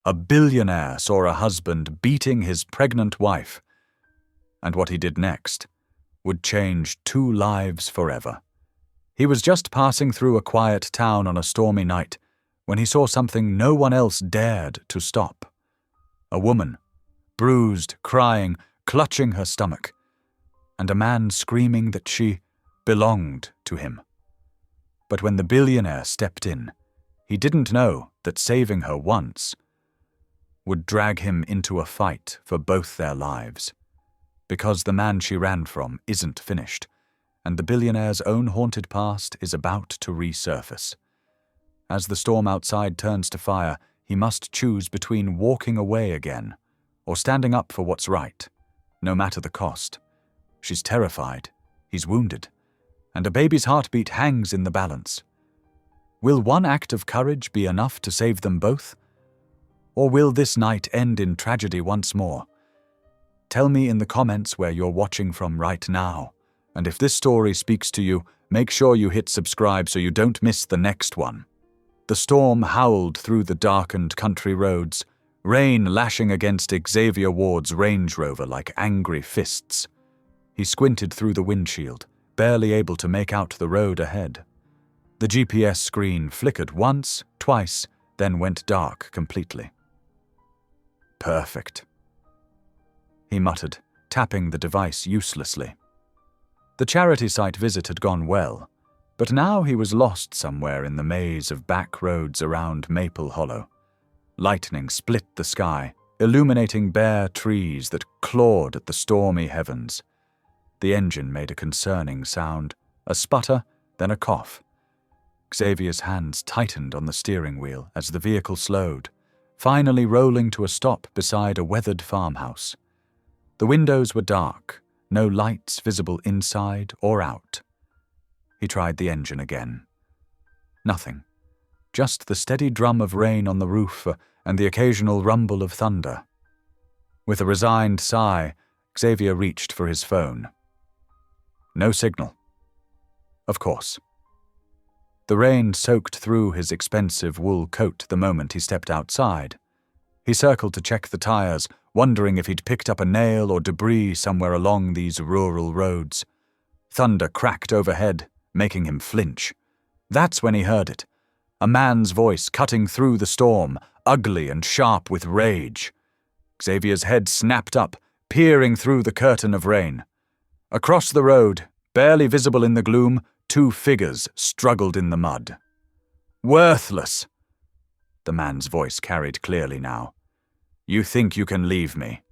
A billionaire saw a husband beating his pregnant wife, and what he did next would change 2 lives forever. He was just passing through a quiet town on a stormy night when he saw something no one else dared to stop. A woman, bruised, crying, clutching her stomach, and a man screaming that she belonged to him. But when the billionaire stepped in, he didn't know that saving her once would drag him into a fight for both their lives, because the man she ran from isn't finished, and the billionaire's own haunted past is about to resurface. As the storm outside turns to fire, he must choose between walking away again or standing up for what's right, no matter the cost. She's terrified, he's wounded, and a baby's heartbeat hangs in the balance. Will one act of courage be enough to save them both? Or will this night end in tragedy once more? Tell me in the comments where you're watching from right now, and if this story speaks to you, make sure you hit subscribe so you don't miss the next one. The storm howled through the darkened country roads, rain lashing against Xavier Ward's Range Rover like angry fists. He squinted through the windshield, barely able to make out the road ahead. The GPS screen flickered once, twice, then went dark completely. Perfect, he muttered, tapping the device uselessly. The charity site visit had gone well, but now he was lost somewhere in the maze of back roads around Maple Hollow. Lightning split the sky, illuminating bare trees that clawed at the stormy heavens. The engine made a concerning sound, a sputter, then a cough. Xavier's hands tightened on the steering wheel as the vehicle slowed, finally rolling to a stop beside a weathered farmhouse. The windows were dark, no lights visible inside or out. He tried the engine again. Nothing. Just the steady drum of rain on the roof and the occasional rumble of thunder. With a resigned sigh, Xavier reached for his phone. No signal. Of course. The rain soaked through his expensive wool coat the moment he stepped outside. He circled to check the tires, wondering if he'd picked up a nail or debris somewhere along these rural roads. Thunder cracked overhead, making him flinch. That's when he heard it. A man's voice cutting through the storm, ugly and sharp with rage. Xavier's head snapped up, peering through the curtain of rain. Across the road, barely visible in the gloom, 2 figures struggled in the mud. Worthless! The man's voice carried clearly now. You think you can leave me?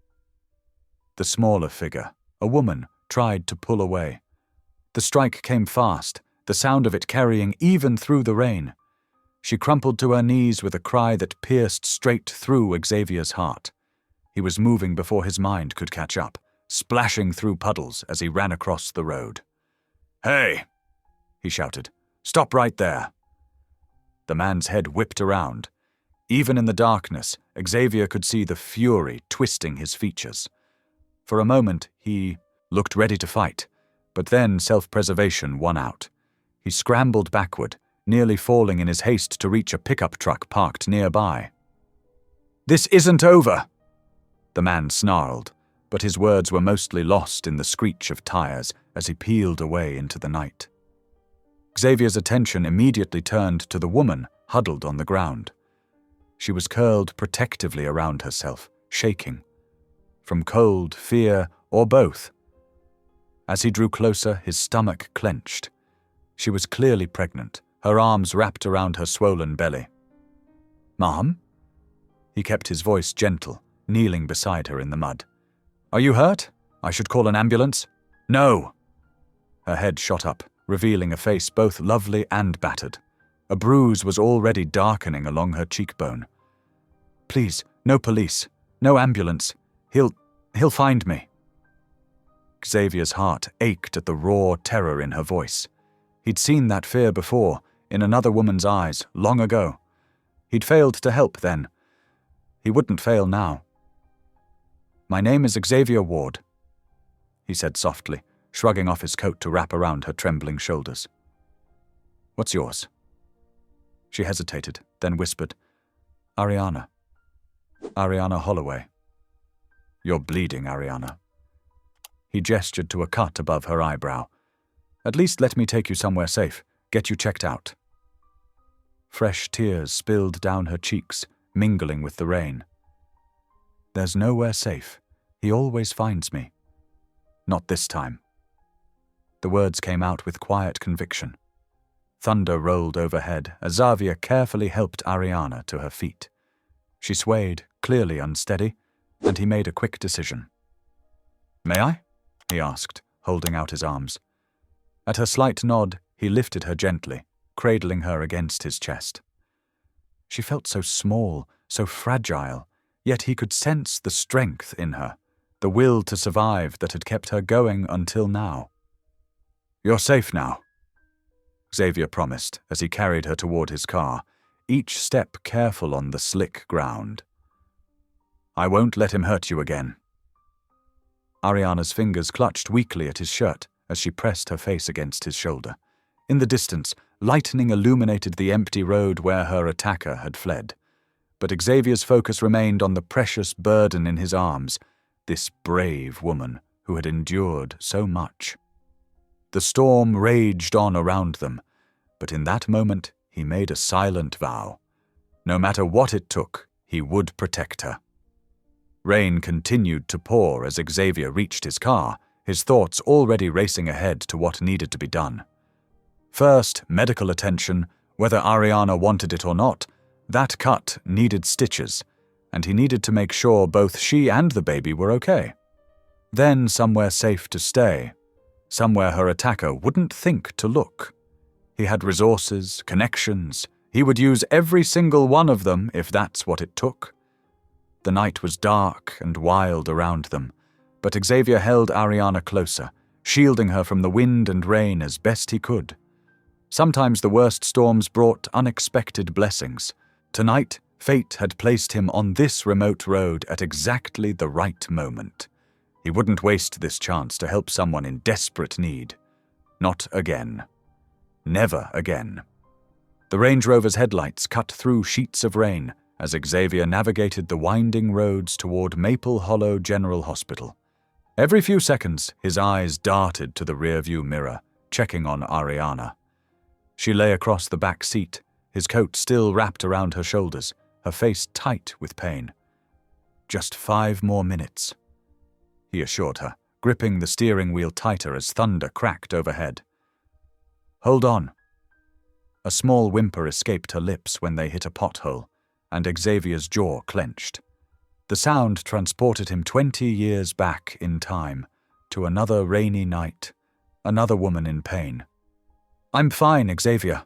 The smaller figure, a woman, tried to pull away. The strike came fast, the sound of it carrying even through the rain. She crumpled to her knees with a cry that pierced straight through Xavier's heart. He was moving before his mind could catch up, splashing through puddles as he ran across the road. Hey! He shouted. Stop right there. The man's head whipped around. Even in the darkness, Xavier could see the fury twisting his features. For a moment, he looked ready to fight, but then self-preservation won out. He scrambled backward, nearly falling in his haste to reach a pickup truck parked nearby. This isn't over! The man snarled, but his words were mostly lost in the screech of tires as he peeled away into the night. Xavier's attention immediately turned to the woman huddled on the ground. She was curled protectively around herself, shaking. From cold, fear, or both. As he drew closer, his stomach clenched. She was clearly pregnant, her arms wrapped around her swollen belly. Mom? He kept his voice gentle, kneeling beside her in the mud. Are you hurt? I should call an ambulance? No! Her head shot up, revealing a face both lovely and battered. A bruise was already darkening along her cheekbone. Please, no police, no ambulance. He'll find me. Xavier's heart ached at the raw terror in her voice. He'd seen that fear before, in another woman's eyes, long ago. He'd failed to help then. He wouldn't fail now. My name is Xavier Ward, he said softly, shrugging off his coat to wrap around her trembling shoulders. What's yours? She hesitated, then whispered, Ariana. Ariana Holloway. You're bleeding, Ariana. He gestured to a cut above her eyebrow. At least let me take you somewhere safe, get you checked out. Fresh tears spilled down her cheeks, mingling with the rain. There's nowhere safe. He always finds me. Not this time. The words came out with quiet conviction. Thunder rolled overhead as Xavier carefully helped Ariana to her feet. She swayed, clearly unsteady, and he made a quick decision. May I? He asked, holding out his arms. At her slight nod, he lifted her gently, cradling her against his chest. She felt so small, so fragile, yet he could sense the strength in her, the will to survive that had kept her going until now. You're safe now, Xavier promised as he carried her toward his car, each step careful on the slick ground. I won't let him hurt you again. Ariana's fingers clutched weakly at his shirt as she pressed her face against his shoulder. In the distance, lightning illuminated the empty road where her attacker had fled. But Xavier's focus remained on the precious burden in his arms, this brave woman who had endured so much. The storm raged on around them, but in that moment he made a silent vow. No matter what it took, he would protect her. Rain continued to pour as Xavier reached his car, his thoughts already racing ahead to what needed to be done. First, medical attention, whether Ariana wanted it or not. That cut needed stitches, and he needed to make sure both she and the baby were okay. Then somewhere safe to stay, somewhere her attacker wouldn't think to look. He had resources, connections. He would use every single one of them if that's what it took. The night was dark and wild around them, but Xavier held Ariana closer, shielding her from the wind and rain as best he could. Sometimes the worst storms brought unexpected blessings. Tonight, fate had placed him on this remote road at exactly the right moment. He wouldn't waste this chance to help someone in desperate need. Not again. Never again. The Range Rover's headlights cut through sheets of rain as Xavier navigated the winding roads toward Maple Hollow General Hospital. Every few seconds, his eyes darted to the rearview mirror, checking on Ariana. She lay across the back seat, his coat still wrapped around her shoulders, her face tight with pain. Just 5 more minutes, he assured her, gripping the steering wheel tighter as thunder cracked overhead. Hold on. A small whimper escaped her lips when they hit a pothole, and Xavier's jaw clenched. The sound transported him 20 years back in time, to another rainy night, another woman in pain. I'm fine, Xavier,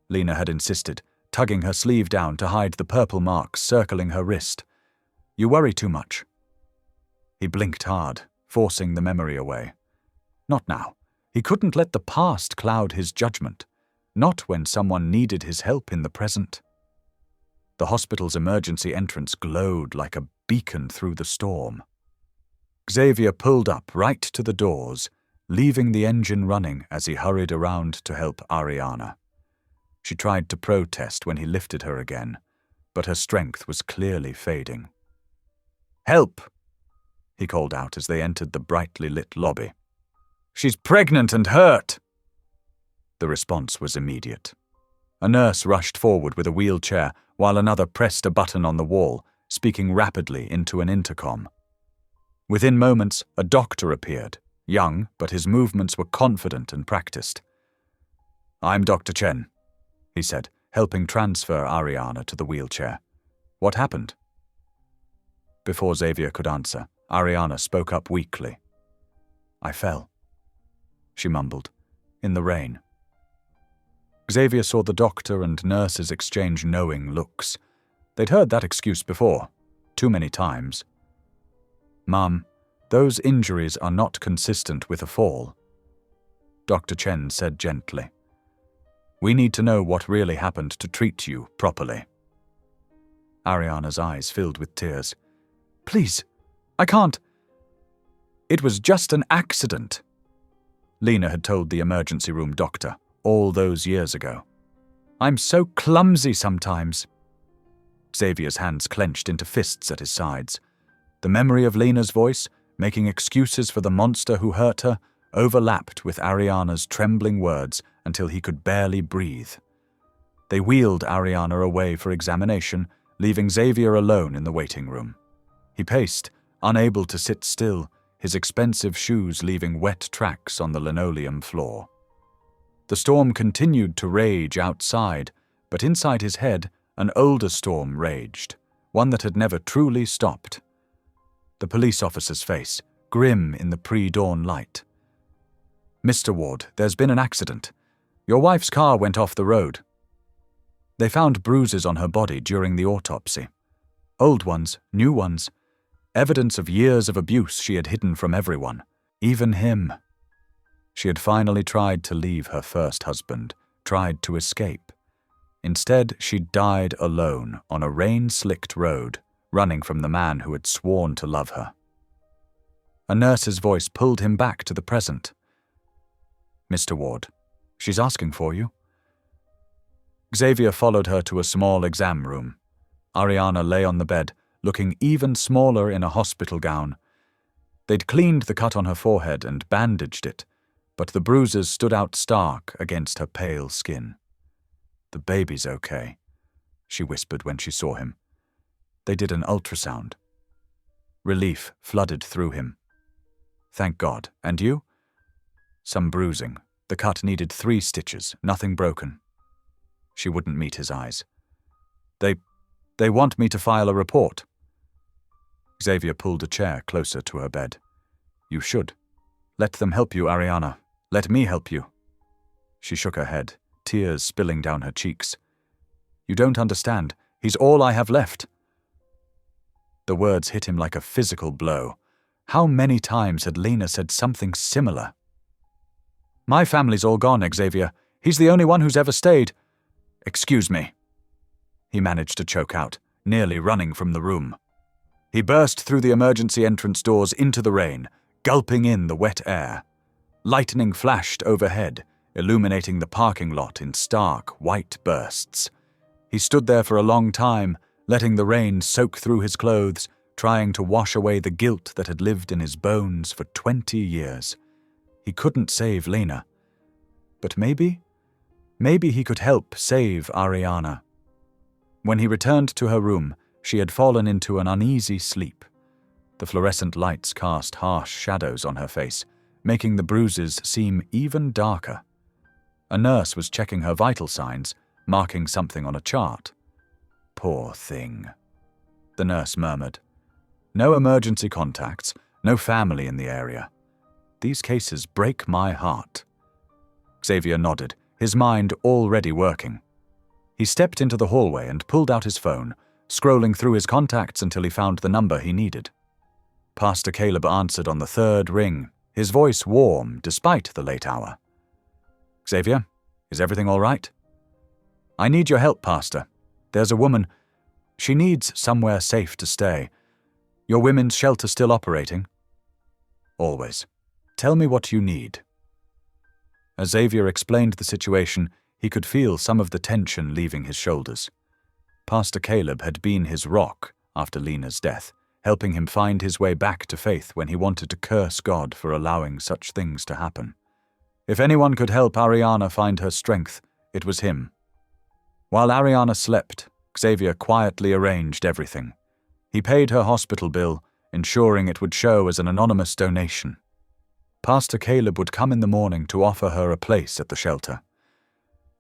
Lena had insisted, tugging her sleeve down to hide the purple marks circling her wrist. You worry too much. He blinked hard, forcing the memory away. Not now. He couldn't let the past cloud his judgment, not when someone needed his help in the present. The hospital's emergency entrance glowed like a beacon through the storm. Xavier pulled up right to the doors, leaving the engine running as he hurried around to help Ariana. She tried to protest when he lifted her again, but her strength was clearly fading. Help! He called out as they entered the brightly lit lobby. She's pregnant and hurt! The response was immediate. A nurse rushed forward with a wheelchair while another pressed a button on the wall, speaking rapidly into an intercom. Within moments, a doctor appeared, young, but his movements were confident and practiced. I'm Dr. Chen, he said, helping transfer Ariana to the wheelchair. What happened? Before Xavier could answer, Ariana spoke up weakly. I fell, she mumbled, in the rain. Xavier saw the doctor and nurses exchange knowing looks. They'd heard that excuse before, too many times. Mum, those injuries are not consistent with a fall, Dr. Chen said gently. We need to know what really happened to treat you properly. Ariana's eyes filled with tears. Please, I can't. It was just an accident, Lena had told the emergency room doctor all those years ago. I'm so clumsy sometimes. Xavier's hands clenched into fists at his sides. The memory of Lena's voice, making excuses for the monster who hurt her, overlapped with Ariana's trembling words until he could barely breathe. They wheeled Ariana away for examination, leaving Xavier alone in the waiting room. He paced, unable to sit still, his expensive shoes leaving wet tracks on the linoleum floor. The storm continued to rage outside, but inside his head, an older storm raged, one that had never truly stopped. The police officer's face, grim in the pre-dawn light. "Mr. Ward, there's been an accident. Your wife's car went off the road." They found bruises on her body during the autopsy. Old ones, new ones. Evidence of years of abuse she had hidden from everyone, even him. She had finally tried to leave her first husband, tried to escape. Instead, she died alone on a rain-slicked road, running from the man who had sworn to love her. A nurse's voice pulled him back to the present. "Mr. Ward, she's asking for you." Xavier followed her to a small exam room. Ariana lay on the bed, looking even smaller in a hospital gown. They'd cleaned the cut on her forehead and bandaged it, but the bruises stood out stark against her pale skin. "The baby's okay," she whispered when she saw him. They did an ultrasound. Relief flooded through him. "Thank God. And you?" "Some bruising. The cut needed 3 stitches, nothing broken." She wouldn't meet his eyes. They want me to file a report." Xavier pulled a chair closer to her bed. "You should. Let them help you, Ariana. Let me help you." She shook her head, tears spilling down her cheeks. "You don't understand. He's all I have left." The words hit him like a physical blow. How many times had Lena said something similar? "My family's all gone, Xavier. He's the only one who's ever stayed." "Excuse me." He managed to choke out, nearly running from the room. He burst through the emergency entrance doors into the rain, gulping in the wet air. Lightning flashed overhead, illuminating the parking lot in stark, white bursts. He stood there for a long time, letting the rain soak through his clothes, trying to wash away the guilt that had lived in his bones for 20 years. He couldn't save Lena. But maybe he could help save Ariana. When he returned to her room, she had fallen into an uneasy sleep. The fluorescent lights cast harsh shadows on her face, making the bruises seem even darker. A nurse was checking her vital signs, marking something on a chart. "Poor thing," the nurse murmured. "No emergency contacts, no family in the area. These cases break my heart." Xavier nodded, his mind already working. He stepped into the hallway and pulled out his phone, scrolling through his contacts until he found the number he needed. Pastor Caleb answered on the 3rd ring, his voice warm despite the late hour. "Xavier, is everything all right?" "I need your help, Pastor. There's a woman. She needs somewhere safe to stay. Your women's shelter still operating?" "Always. Tell me what you need." As Xavier explained the situation, he could feel some of the tension leaving his shoulders. Pastor Caleb had been his rock after Lena's death, helping him find his way back to faith when he wanted to curse God for allowing such things to happen. If anyone could help Ariana find her strength, it was him. While Ariana slept, Xavier quietly arranged everything. He paid her hospital bill, ensuring it would show as an anonymous donation. Pastor Caleb would come in the morning to offer her a place at the shelter.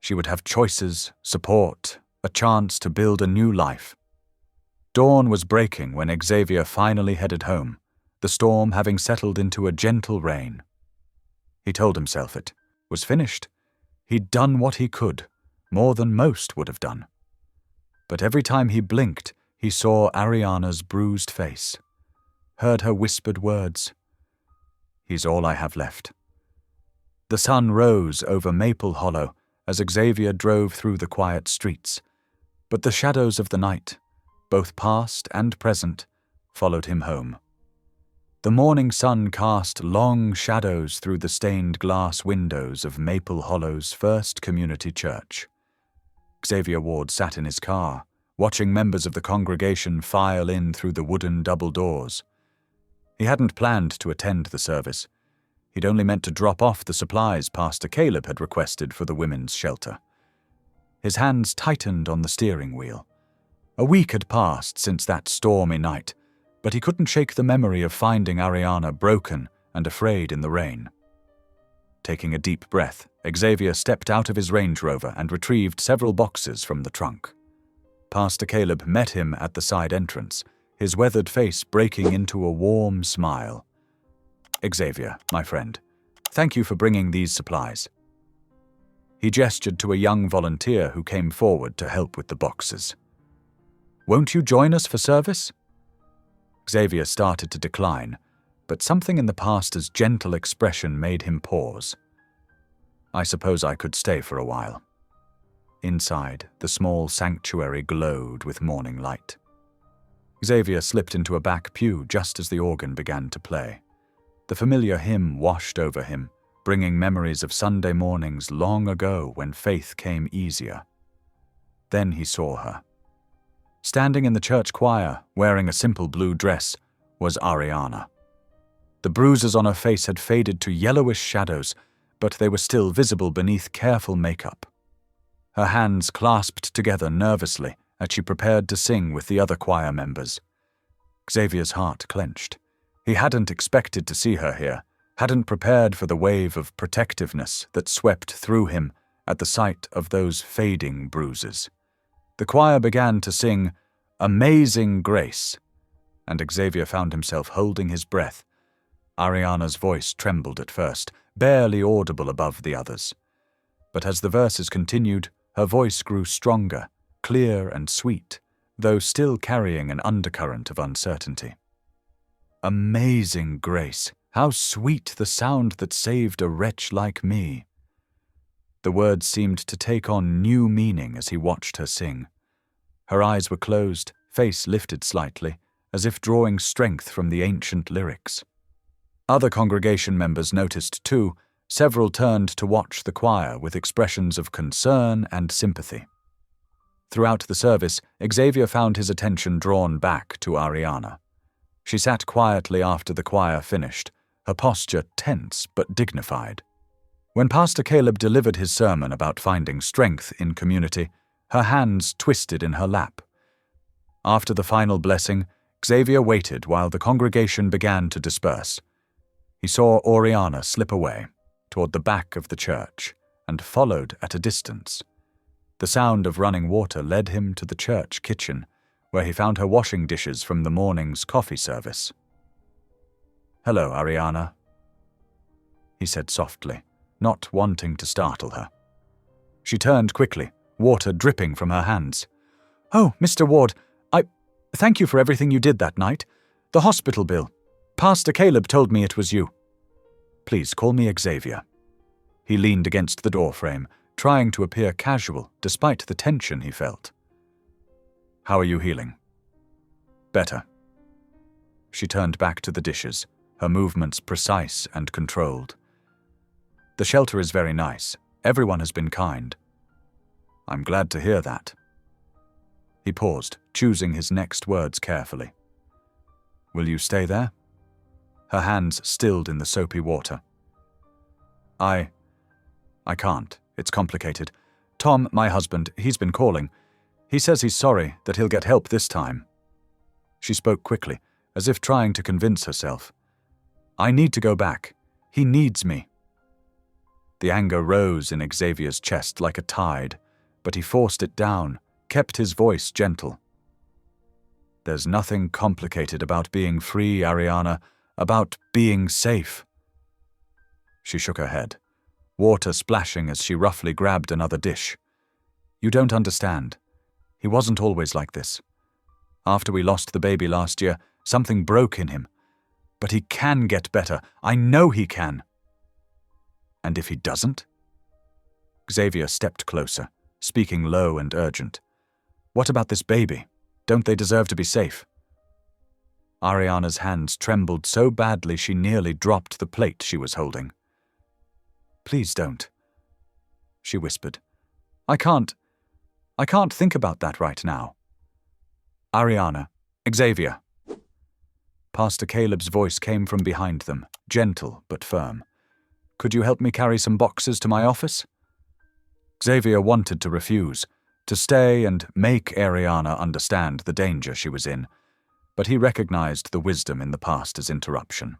She would have choices, support, a chance to build a new life. Dawn was breaking when Xavier finally headed home, the storm having settled into a gentle rain. He told himself it was finished. He'd done what he could, more than most would have done. But every time he blinked, he saw Ariana's bruised face, heard her whispered words. "He's all I have left." The sun rose over Maple Hollow as Xavier drove through the quiet streets, but the shadows of the night, both past and present, followed him home. The morning sun cast long shadows through the stained glass windows of Maple Hollow's First Community Church. Xavier Ward sat in his car, watching members of the congregation file in through the wooden double doors. He hadn't planned to attend the service. He'd only meant to drop off the supplies Pastor Caleb had requested for the women's shelter. His hands tightened on the steering wheel. A week had passed since that stormy night, but he couldn't shake the memory of finding Ariana broken and afraid in the rain. Taking a deep breath, Xavier stepped out of his Range Rover and retrieved several boxes from the trunk. Pastor Caleb met him at the side entrance, his weathered face breaking into a warm smile. "Xavier, my friend, thank you for bringing these supplies." He gestured to a young volunteer who came forward to help with the boxes. "Won't you join us for service?" Xavier started to decline, but something in the pastor's gentle expression made him pause. "I suppose I could stay for a while." Inside, the small sanctuary glowed with morning light. Xavier slipped into a back pew just as the organ began to play. The familiar hymn washed over him, bringing memories of Sunday mornings long ago when faith came easier. Then he saw her. Standing in the church choir, wearing a simple blue dress, was Ariana. The bruises on her face had faded to yellowish shadows, but they were still visible beneath careful makeup. Her hands clasped together nervously as she prepared to sing with the other choir members. Xavier's heart clenched. He hadn't expected to see her here, hadn't prepared for the wave of protectiveness that swept through him at the sight of those fading bruises. The choir began to sing "Amazing Grace," and Xavier found himself holding his breath. Ariana's voice trembled at first, barely audible above the others. But as the verses continued, her voice grew stronger, clear and sweet, though still carrying an undercurrent of uncertainty. "Amazing grace, how sweet the sound that saved a wretch like me." The words seemed to take on new meaning as he watched her sing. Her eyes were closed, face lifted slightly, as if drawing strength from the ancient lyrics. Other congregation members noticed too. Several turned to watch the choir with expressions of concern and sympathy. Throughout the service, Xavier found his attention drawn back to Ariana. She sat quietly after the choir finished, her posture tense but dignified. When Pastor Caleb delivered his sermon about finding strength in community, her hands twisted in her lap. After the final blessing, Xavier waited while the congregation began to disperse. He saw Oriana slip away toward the back of the church and followed at a distance. The sound of running water led him to the church kitchen, where he found her washing dishes from the morning's coffee service. "Hello, Ariana," he said softly, not wanting to startle her. She turned quickly, water dripping from her hands. "Oh, Mr. Ward, thank you for everything you did that night. The hospital bill. Pastor Caleb told me it was you." "Please call me Xavier." He leaned against the doorframe, trying to appear casual despite the tension he felt. "How are you healing?" "Better." She turned back to the dishes, her movements precise and controlled. "The shelter is very nice. Everyone has been kind." "I'm glad to hear that." He paused, choosing his next words carefully. "Will you stay there?" Her hands stilled in the soapy water. I can't. It's complicated. Tom, my husband, he's been calling. He says he's sorry, that he'll get help this time." She spoke quickly, as if trying to convince herself. "I need to go back. He needs me." The anger rose in Xavier's chest like a tide, but he forced it down, kept his voice gentle. "There's nothing complicated about being free, Ariana, about being safe." She shook her head, water splashing as she roughly grabbed another dish. "You don't understand. He wasn't always like this. After we lost the baby last year, something broke in him. But he can get better. I know he can." "And if he doesn't?" Xavier stepped closer, speaking low and urgent. "What about this baby? Don't they deserve to be safe?" Ariana's hands trembled so badly she nearly dropped the plate she was holding. "Please don't," she whispered. I can't think about that right now." Ariana, Xavier. Pastor Caleb's voice came from behind them, gentle but firm. Could you help me carry some boxes to my office? Xavier wanted to refuse, to stay and make Ariana understand the danger she was in, but he recognized the wisdom in the pastor's interruption.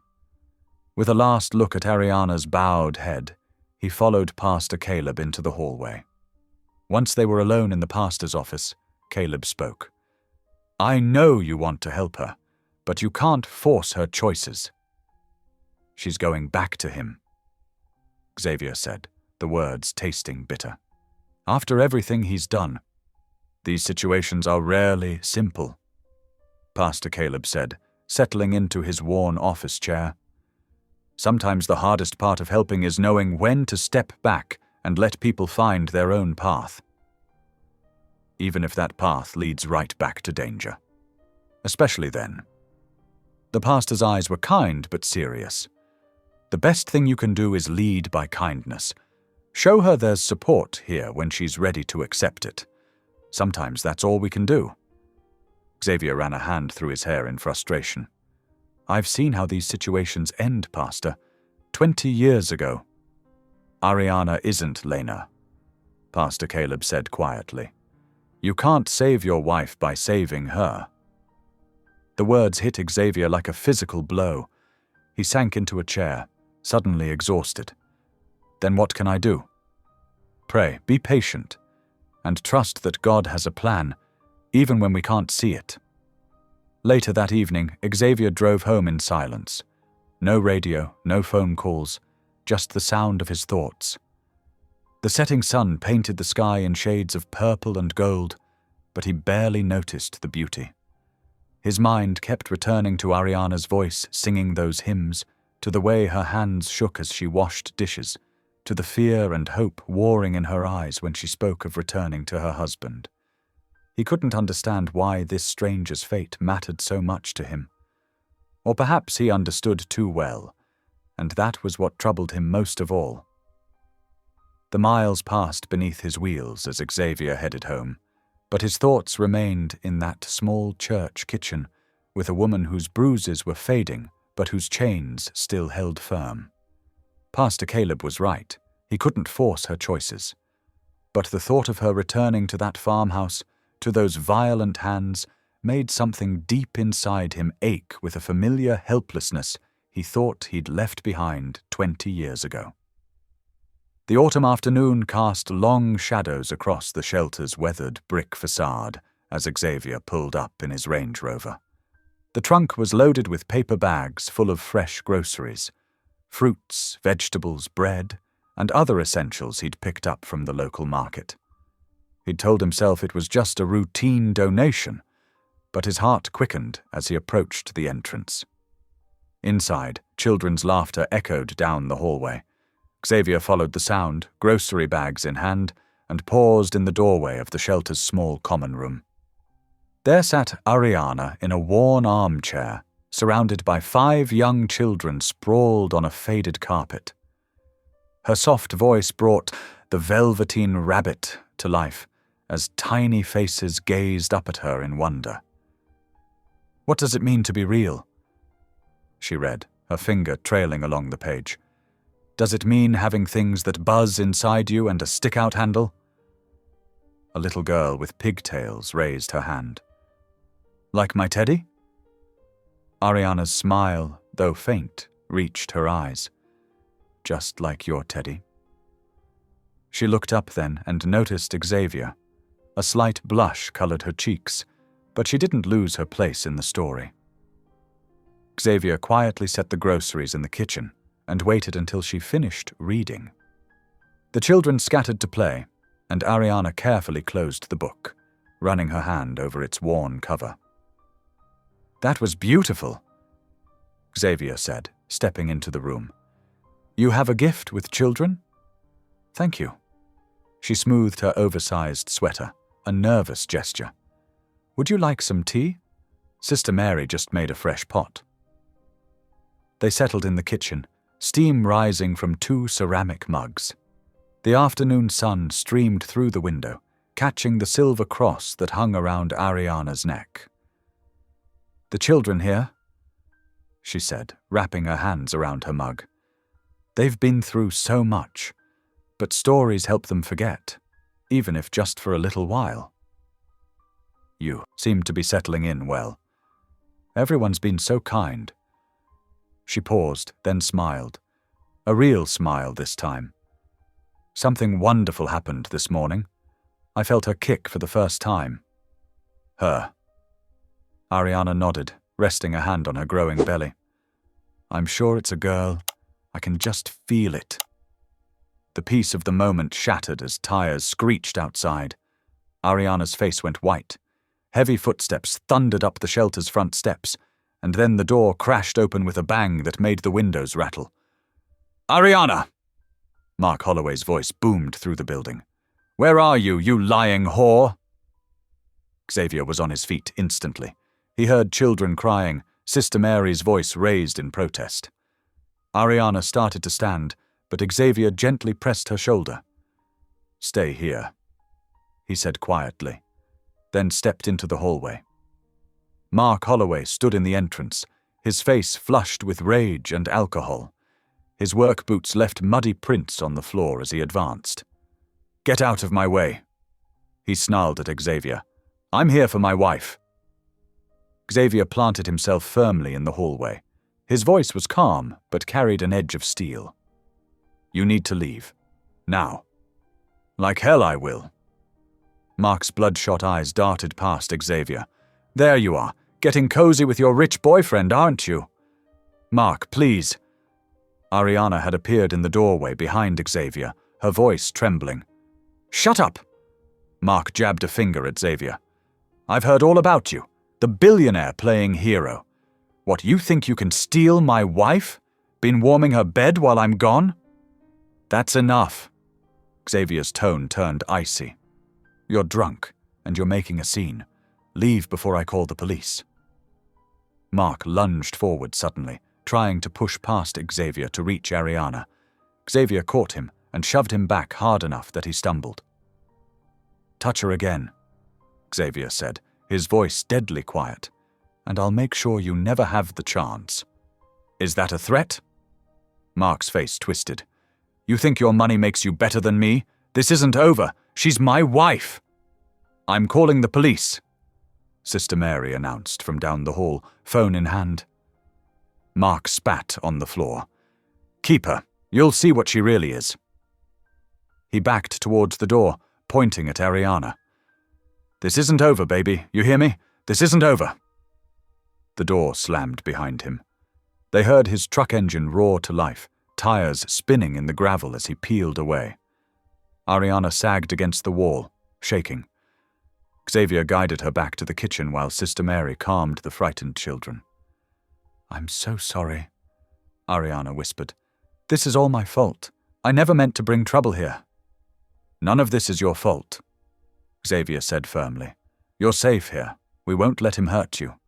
With a last look at Ariana's bowed head, he followed Pastor Caleb into the hallway. Once they were alone in the pastor's office, Caleb spoke. I know you want to help her, but you can't force her choices. She's going back to him, Xavier said, the words tasting bitter. After everything he's done, these situations are rarely simple, Pastor Caleb said, settling into his worn office chair. Sometimes the hardest part of helping is knowing when to step back and let people find their own path, even if that path leads right back to danger. Especially then. The pastor's eyes were kind but serious. The best thing you can do is lead by kindness. Show her there's support here when she's ready to accept it. Sometimes that's all we can do. Xavier ran a hand through his hair in frustration. I've seen how these situations end, Pastor. 20 years ago. Ariana isn't Lena, Pastor Caleb said quietly. You can't save your wife by saving her. The words hit Xavier like a physical blow. He sank into a chair, suddenly exhausted. Then what can I do? Pray, be patient, and trust that God has a plan, even when we can't see it. Later that evening, Xavier drove home in silence. No radio, no phone calls, just the sound of his thoughts. The setting sun painted the sky in shades of purple and gold, but he barely noticed the beauty. His mind kept returning to Ariana's voice singing those hymns, to the way her hands shook as she washed dishes, to the fear and hope warring in her eyes when she spoke of returning to her husband. He couldn't understand why this stranger's fate mattered so much to him. Or perhaps he understood too well, and that was what troubled him most of all. The miles passed beneath his wheels as Xavier headed home, but his thoughts remained in that small church kitchen with a woman whose bruises were fading but whose chains still held firm. Pastor Caleb was right. He couldn't force her choices. But the thought of her returning to that farmhouse, to those violent hands, made something deep inside him ache with a familiar helplessness he thought he'd left behind 20 years ago. The autumn afternoon cast long shadows across the shelter's weathered brick facade as Xavier pulled up in his Range Rover. The trunk was loaded with paper bags full of fresh groceries, fruits, vegetables, bread, and other essentials he'd picked up from the local market. He'd told himself it was just a routine donation, but his heart quickened as he approached the entrance. Inside, children's laughter echoed down the hallway. Xavier followed the sound, grocery bags in hand, and paused in the doorway of the shelter's small common room. There sat Ariana in a worn armchair, surrounded by 5 young children sprawled on a faded carpet. Her soft voice brought the Velveteen Rabbit to life as tiny faces gazed up at her in wonder. What does it mean to be real? She read, her finger trailing along the page. Does it mean having things that buzz inside you and a stick-out handle? A little girl with pigtails raised her hand. Like my teddy? Ariana's smile, though faint, reached her eyes. Just like your teddy. She looked up then and noticed Xavier. A slight blush colored her cheeks, but she didn't lose her place in the story. Xavier quietly set the groceries in the kitchen and waited until she finished reading. The children scattered to play, and Ariana carefully closed the book, running her hand over its worn cover. That was beautiful, Xavier said, stepping into the room. You have a gift with children? Thank you. She smoothed her oversized sweater, a nervous gesture. Would you like some tea? Sister Mary just made a fresh pot. They settled in the kitchen, steam rising from 2 ceramic mugs. The afternoon sun streamed through the window, catching the silver cross that hung around Ariana's neck. "The children here," she said, wrapping her hands around her mug. "They've been through so much, but stories help them forget, even if just for a little while. You seem to be settling in well. Everyone's been so kind." She paused, then smiled. A real smile this time. "Something wonderful happened this morning. I felt her kick for the first time." "Her?" Ariana nodded, resting a hand on her growing belly. "I'm sure it's a girl. I can just feel it." The peace of the moment shattered as tires screeched outside. Ariana's face went white. Heavy footsteps thundered up the shelter's front steps, and then the door crashed open with a bang that made the windows rattle. "Ariana!" Mark Holloway's voice boomed through the building. "Where are you, you lying whore?" Xavier was on his feet instantly. He heard children crying, Sister Mary's voice raised in protest. Ariana started to stand, but Xavier gently pressed her shoulder. "Stay here," he said quietly, then stepped into the hallway. Mark Holloway stood in the entrance, his face flushed with rage and alcohol. His work boots left muddy prints on the floor as he advanced. "Get out of my way," he snarled at Xavier. "I'm here for my wife." Xavier planted himself firmly in the hallway. His voice was calm, but carried an edge of steel. "You need to leave. Now." "Like hell I will." Mark's bloodshot eyes darted past Xavier. "There you are, getting cozy with your rich boyfriend, aren't you?" "Mark, please." Ariana had appeared in the doorway behind Xavier, her voice trembling. "Shut up!" Mark jabbed a finger at Xavier. "I've heard all about you. The billionaire playing hero. What, you think you can steal my wife? Been warming her bed while I'm gone?" "That's enough." Xavier's tone turned icy. "You're drunk, and you're making a scene. Leave before I call the police." Mark lunged forward suddenly, trying to push past Xavier to reach Ariana. Xavier caught him and shoved him back hard enough that he stumbled. "Touch her again," Xavier said, his voice deadly quiet, "and I'll make sure you never have the chance." "Is that a threat?" Mark's face twisted. "You think your money makes you better than me? This isn't over. She's my wife." "I'm calling the police," Sister Mary announced from down the hall, phone in hand. Mark spat on the floor. "Keep her. You'll see what she really is." He backed towards the door, pointing at Ariana. "This isn't over, baby. You hear me? This isn't over." The door slammed behind him. They heard his truck engine roar to life, tires spinning in the gravel as he peeled away. Ariana sagged against the wall, shaking. Xavier guided her back to the kitchen while Sister Mary calmed the frightened children. "I'm so sorry," Ariana whispered. "This is all my fault. I never meant to bring trouble here." "None of this is your fault," Xavier said firmly. "You're safe here. We won't let him hurt you."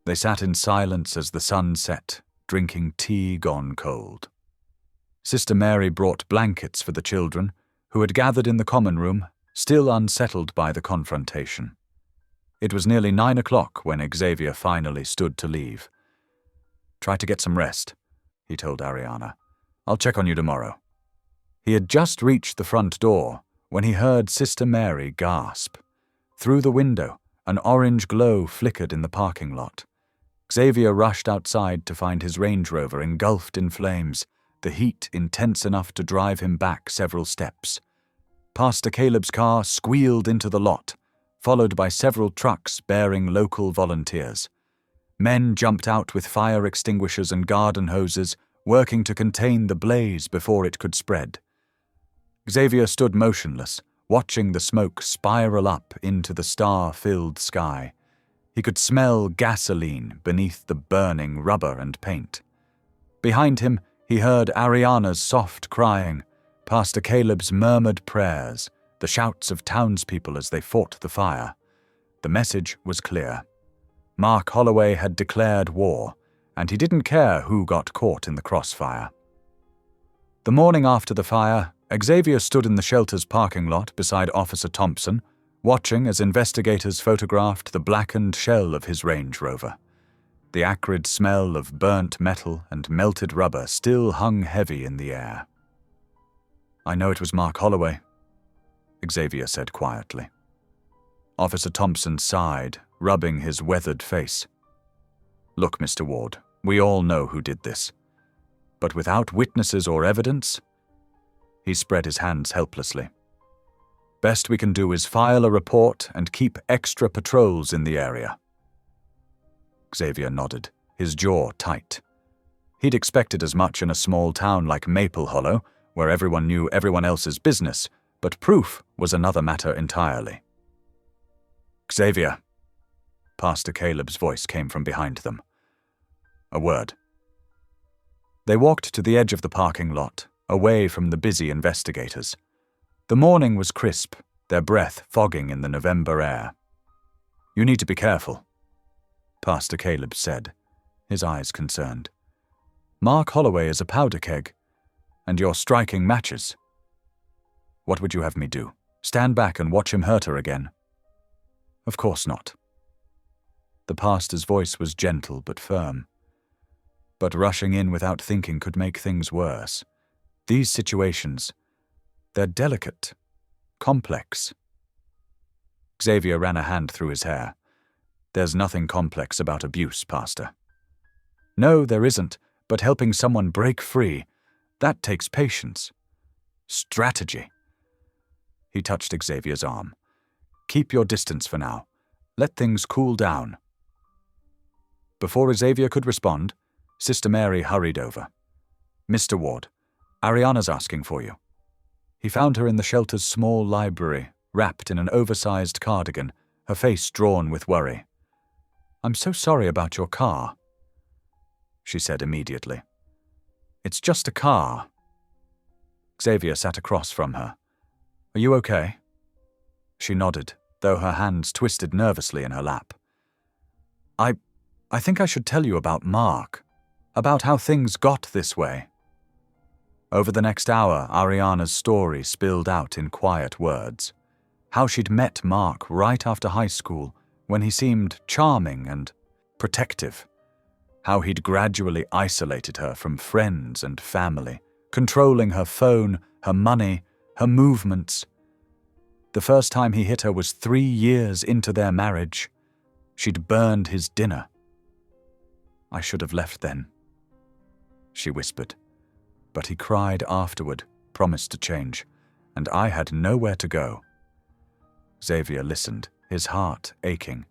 They sat in silence as the sun set, drinking tea gone cold. Sister Mary brought blankets for the children, who had gathered in the common room, still unsettled by the confrontation. It was nearly 9 o'clock when Xavier finally stood to leave. "Try to get some rest," he told Ariana. "I'll check on you tomorrow." He had just reached the front door when he heard Sister Mary gasp. Through the window, an orange glow flickered in the parking lot. Xavier rushed outside to find his Range Rover engulfed in flames, the heat intense enough to drive him back several steps. Pastor Caleb's car squealed into the lot, followed by several trucks bearing local volunteers. Men jumped out with fire extinguishers and garden hoses, working to contain the blaze before it could spread. Xavier stood motionless, watching the smoke spiral up into the star-filled sky. He could smell gasoline beneath the burning rubber and paint. Behind him, he heard Ariana's soft crying, Pastor Caleb's murmured prayers, the shouts of townspeople as they fought the fire. The message was clear. Mark Holloway had declared war, and he didn't care who got caught in the crossfire. The morning after the fire, Xavier stood in the shelter's parking lot beside Officer Thompson, watching as investigators photographed the blackened shell of his Range Rover. The acrid smell of burnt metal and melted rubber still hung heavy in the air. "I know it was Mark Holloway," Xavier said quietly. Officer Thompson sighed, rubbing his weathered face. "Look, Mr. Ward, we all know who did this. But without witnesses or evidence..." He spread his hands helplessly. "Best we can do is file a report and keep extra patrols in the area." Xavier nodded, his jaw tight. He'd expected as much in a small town like Maple Hollow, where everyone knew everyone else's business, but proof was another matter entirely. "Xavier," Pastor Caleb's voice came from behind them. "A word." They walked to the edge of the parking lot, away from the busy investigators. The morning was crisp, their breath fogging in the November air. "You need to be careful," Pastor Caleb said, his eyes concerned. "Mark Holloway is a powder keg, and you're striking matches. What would you have me do? Stand back and watch him hurt her again?" "Of course not." The pastor's voice was gentle but firm. "But rushing in without thinking could make things worse. These situations, they're delicate, complex." Xavier ran a hand through his hair. "There's nothing complex about abuse, Pastor." "No, there isn't, but helping someone break free, that takes patience. Strategy." He touched Xavier's arm. "Keep your distance for now. Let things cool down." Before Xavier could respond, Sister Mary hurried over. "Mr. Ward, Ariana's asking for you." He found her in the shelter's small library, wrapped in an oversized cardigan, her face drawn with worry. "I'm so sorry about your car," she said immediately. "It's just a car." Xavier sat across from her. "Are you okay?" She nodded, though her hands twisted nervously in her lap. I think I should tell you about Mark, about how things got this way." Over the next hour, Ariana's story spilled out in quiet words. How she'd met Mark right after high school, when he seemed charming and protective. How he'd gradually isolated her from friends and family, controlling her phone, her money, her movements. The first time he hit her was 3 years into their marriage. She'd burned his dinner. "I should have left then," she whispered. "But he cried afterward, promised to change, and I had nowhere to go." Xavier listened, his heart aching.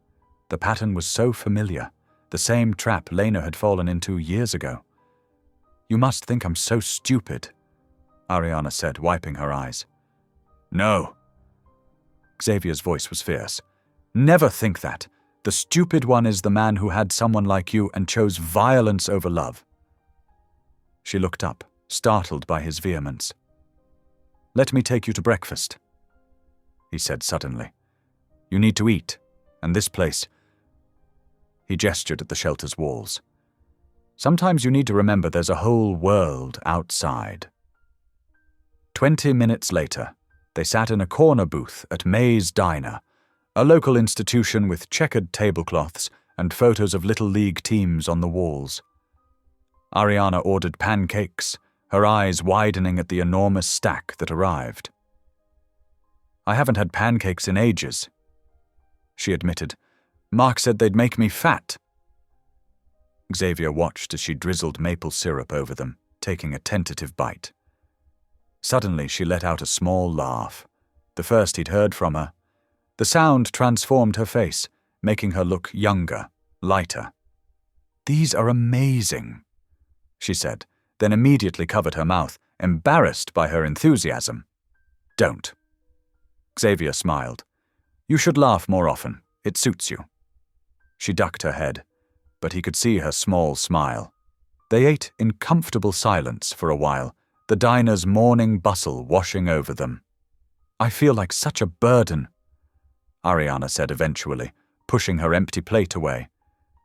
The pattern was so familiar, the same trap Lena had fallen into years ago. "You must think I'm so stupid," Ariana said, wiping her eyes. "No." Xavier's voice was fierce. "Never think that. The stupid one is the man who had someone like you and chose violence over love." She looked up, startled by his vehemence. "Let me take you to breakfast," he said suddenly. "You need to eat, and this place..." He gestured at the shelter's walls. "Sometimes you need to remember there's a whole world outside." 20 minutes later, they sat in a corner booth at May's Diner, a local institution with checkered tablecloths and photos of Little League teams on the walls. Ariana ordered pancakes, her eyes widening at the enormous stack that arrived. "I haven't had pancakes in ages," she admitted. "Mark said they'd make me fat." Xavier watched as she drizzled maple syrup over them, taking a tentative bite. Suddenly she let out a small laugh, the first he'd heard from her. The sound transformed her face, making her look younger, lighter. "These are amazing," she said, then immediately covered her mouth, embarrassed by her enthusiasm. "Don't." Xavier smiled. "You should laugh more often. It suits you." She ducked her head, but he could see her small smile. They ate in comfortable silence for a while, the diner's morning bustle washing over them. "I feel like such a burden," Ariana said eventually, pushing her empty plate away.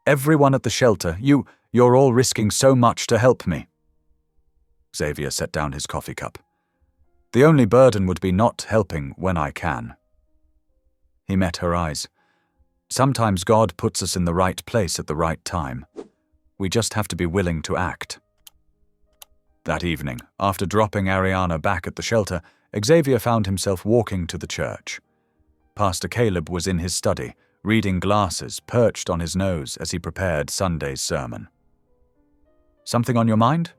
"Everyone at the shelter, you're all risking so much to help me." Xavier set down his coffee cup. "The only burden would be not helping when I can." He met her eyes. Sometimes God puts us in the right place at the right time. We just have to be willing to act. That evening, after dropping Ariana back at the shelter, Xavier found himself walking to the church. Pastor Caleb was in his study, reading glasses perched on his nose as he prepared Sunday's sermon. "Something on your mind?"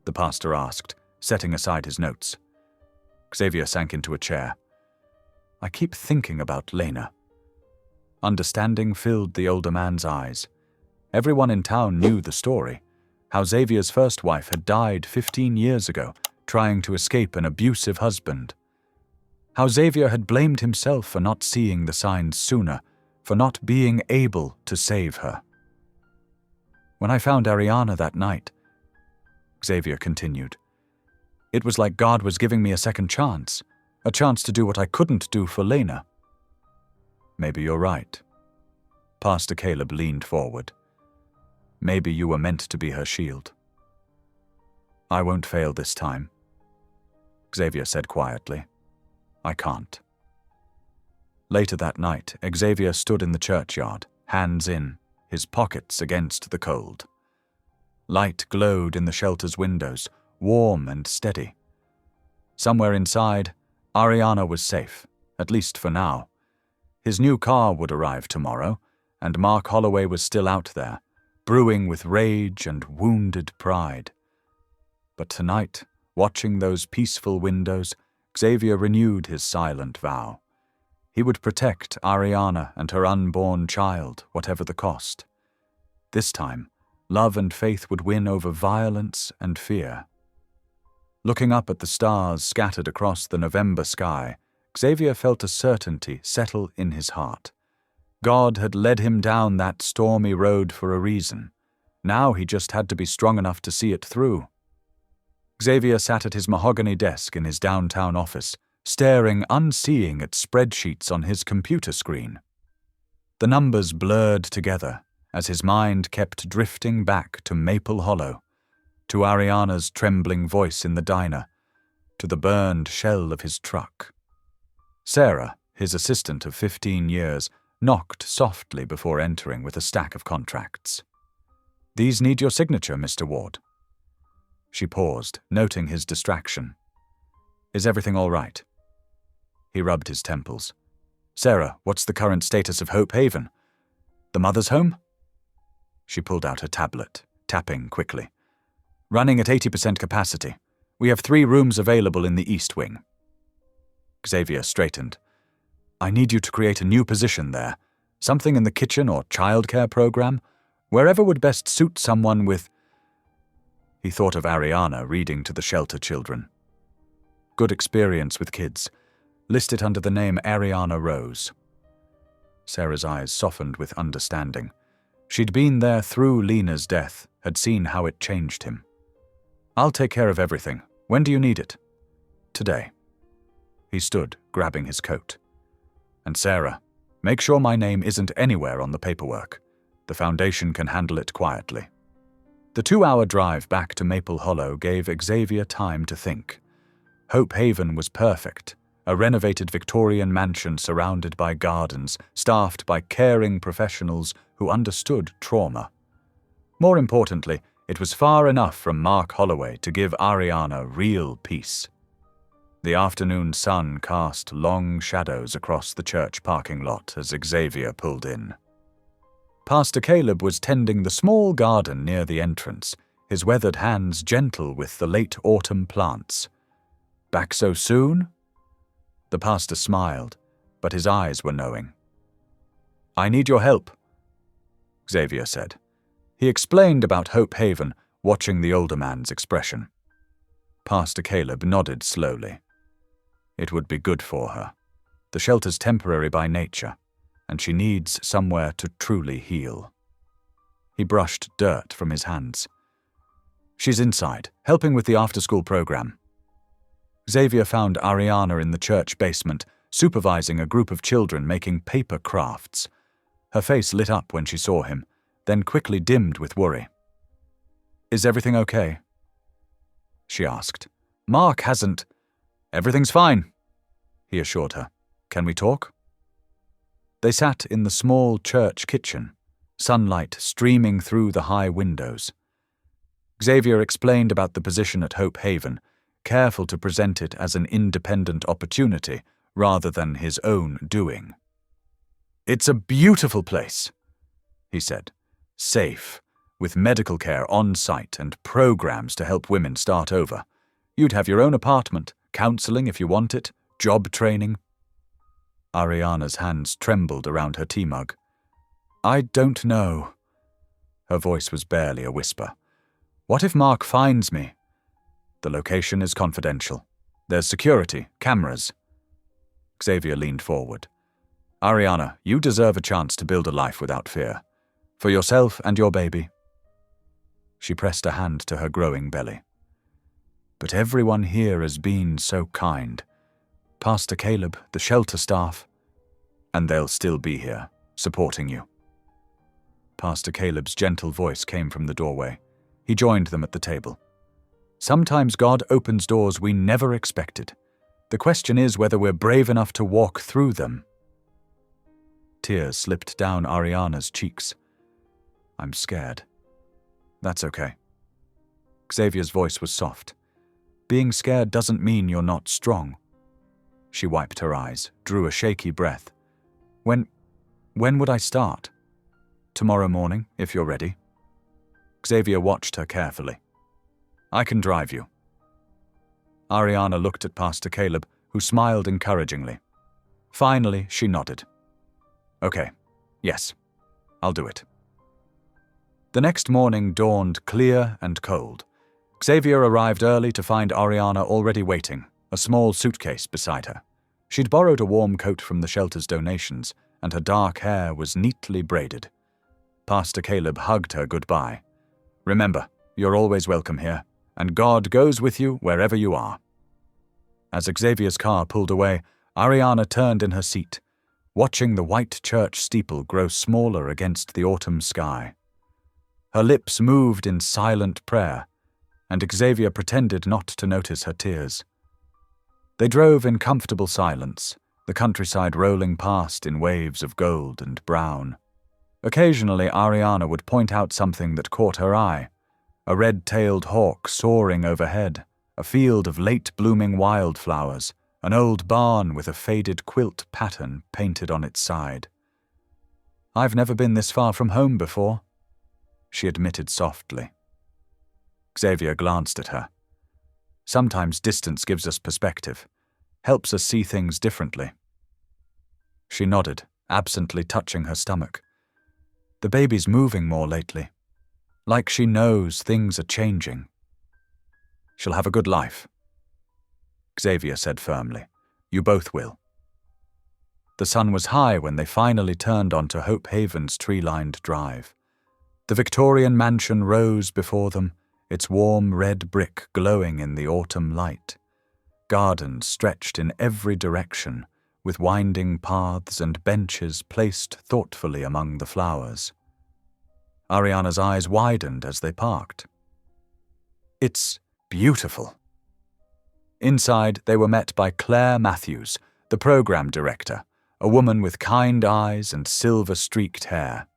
the pastor asked, setting aside his notes. Xavier sank into a chair. "I keep thinking about Lena." Understanding filled the older man's eyes. Everyone in town knew the story, how Xavier's first wife had died 15 years ago, trying to escape an abusive husband. How Xavier had blamed himself for not seeing the signs sooner, for not being able to save her. "When I found Ariana that night," Xavier continued, "it was like God was giving me a second chance, a chance to do what I couldn't do for Lena." "Maybe you're right." Pastor Caleb leaned forward. "Maybe you were meant to be her shield." "I won't fail this time," Xavier said quietly. "I can't." Later that night, Xavier stood in the churchyard, hands in, his pockets against the cold. Light glowed in the shelter's windows, warm and steady. Somewhere inside, Ariana was safe, at least for now. His new car would arrive tomorrow, and Mark Holloway was still out there, brewing with rage and wounded pride. But tonight, watching those peaceful windows, Xavier renewed his silent vow. He would protect Ariana and her unborn child, whatever the cost. This time, love and faith would win over violence and fear. Looking up at the stars scattered across the November sky, Xavier felt a certainty settle in his heart. God had led him down that stormy road for a reason. Now he just had to be strong enough to see it through. Xavier sat at his mahogany desk in his downtown office, staring unseeing at spreadsheets on his computer screen. The numbers blurred together as his mind kept drifting back to Maple Hollow, to Ariana's trembling voice in the diner, to the burned shell of his truck. Sarah, his assistant of 15 years, knocked softly before entering with a stack of contracts. "These need your signature, Mr. Ward." She paused, noting his distraction. "Is everything all right?" He rubbed his temples. "Sarah, what's the current status of Hope Haven? The mother's home?" She pulled out her tablet, tapping quickly. "Running at 80% capacity. We have 3 rooms available in the East Wing." Xavier straightened. "I need you to create a new position there. Something in the kitchen or childcare program. Wherever would best suit someone with—" He thought of Ariana reading to the shelter children. "Good experience with kids. List it under the name Ariana Rose." Sarah's eyes softened with understanding. She'd been there through Lena's death, had seen how it changed him. "I'll take care of everything. When do you need it?" "Today." He stood, grabbing his coat. "And Sarah, make sure my name isn't anywhere on the paperwork. The foundation can handle it quietly." The 2-hour drive back to Maple Hollow gave Xavier time to think. Hope Haven was perfect, a renovated Victorian mansion surrounded by gardens, staffed by caring professionals who understood trauma. More importantly, it was far enough from Mark Holloway to give Ariana real peace. The afternoon sun cast long shadows across the church parking lot as Xavier pulled in. Pastor Caleb was tending the small garden near the entrance, his weathered hands gentle with the late autumn plants. "Back so soon?" The pastor smiled, but his eyes were knowing. "I need your help," Xavier said. He explained about Hope Haven, watching the older man's expression. Pastor Caleb nodded slowly. It would be good for her. The shelter's temporary by nature, and she needs somewhere to truly heal. He brushed dirt from his hands. "She's inside, helping with the after-school program." Xavier found Ariana in the church basement, supervising a group of children making paper crafts. Her face lit up when she saw him, then quickly dimmed with worry. "Is everything okay?" she asked. "Mark hasn't—" "Everything's fine," he assured her. "Can we talk?" They sat in the small church kitchen, sunlight streaming through the high windows. Xavier explained about the position at Hope Haven, careful to present it as an independent opportunity rather than his own doing. "It's a beautiful place," he said. "Safe, with medical care on site and programs to help women start over. You'd have your own apartment, counseling if you want it, job training." Ariana's hands trembled around her tea mug. "I don't know." Her voice was barely a whisper. "What if Mark finds me?" "The location is confidential. There's security, cameras." Xavier leaned forward. "Ariana, you deserve a chance to build a life without fear. For yourself and your baby." She pressed a hand to her growing belly. "But everyone here has been so kind. Pastor Caleb, the shelter staff, and they'll still be here, supporting you." Pastor Caleb's gentle voice came from the doorway. He joined them at the table. "Sometimes God opens doors we never expected. The question is whether we're brave enough to walk through them." Tears slipped down Ariana's cheeks. "I'm scared." "That's okay." Xavier's voice was soft. "Being scared doesn't mean you're not strong." She wiped her eyes, drew a shaky breath. When would I start?" "Tomorrow morning, if you're ready." Xavier watched her carefully. "I can drive you." Ariana looked at Pastor Caleb, who smiled encouragingly. Finally, she nodded. "Okay, yes, I'll do it." The next morning dawned clear and cold. Xavier arrived early to find Ariana already waiting, a small suitcase beside her. She'd borrowed a warm coat from the shelter's donations, and her dark hair was neatly braided. Pastor Caleb hugged her goodbye. "Remember, you're always welcome here, and God goes with you wherever you are." As Xavier's car pulled away, Ariana turned in her seat, watching the white church steeple grow smaller against the autumn sky. Her lips moved in silent prayer, and Xavier pretended not to notice her tears. They drove in comfortable silence, the countryside rolling past in waves of gold and brown. Occasionally, Ariana would point out something that caught her eye: a red-tailed hawk soaring overhead, a field of late-blooming wildflowers, an old barn with a faded quilt pattern painted on its side. "I've never been this far from home before," she admitted softly. Xavier glanced at her. "Sometimes distance gives us perspective, helps us see things differently." She nodded, absently touching her stomach. "The baby's moving more lately. Like she knows things are changing." "She'll have a good life," Xavier said firmly. "You both will." The sun was high when they finally turned onto Hope Haven's tree-lined drive. The Victorian mansion rose before them, its warm red brick glowing in the autumn light. Gardens stretched in every direction, with winding paths and benches placed thoughtfully among the flowers. Ariana's eyes widened as they parked. "It's beautiful." Inside, they were met by Claire Matthews, the program director, a woman with kind eyes and silver-streaked hair.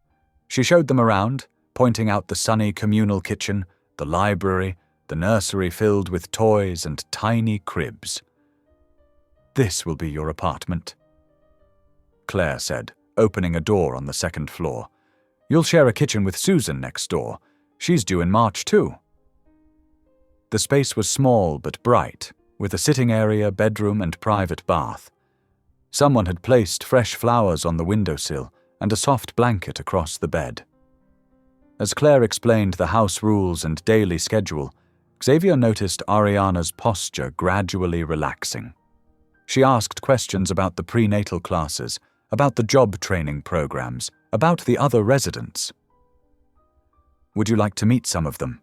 She showed them around, pointing out the sunny communal kitchen, the library, the nursery filled with toys and tiny cribs. "This will be your apartment," Claire said, opening a door on the second floor. "You'll share a kitchen with Susan next door. She's due in March too." The space was small but bright, with a sitting area, bedroom, and private bath. Someone had placed fresh flowers on the windowsill and a soft blanket across the bed. As Claire explained the house rules and daily schedule, Xavier noticed Ariana's posture gradually relaxing. She asked questions about the prenatal classes, about the job training programs, about the other residents. "Would you like to meet some of them?"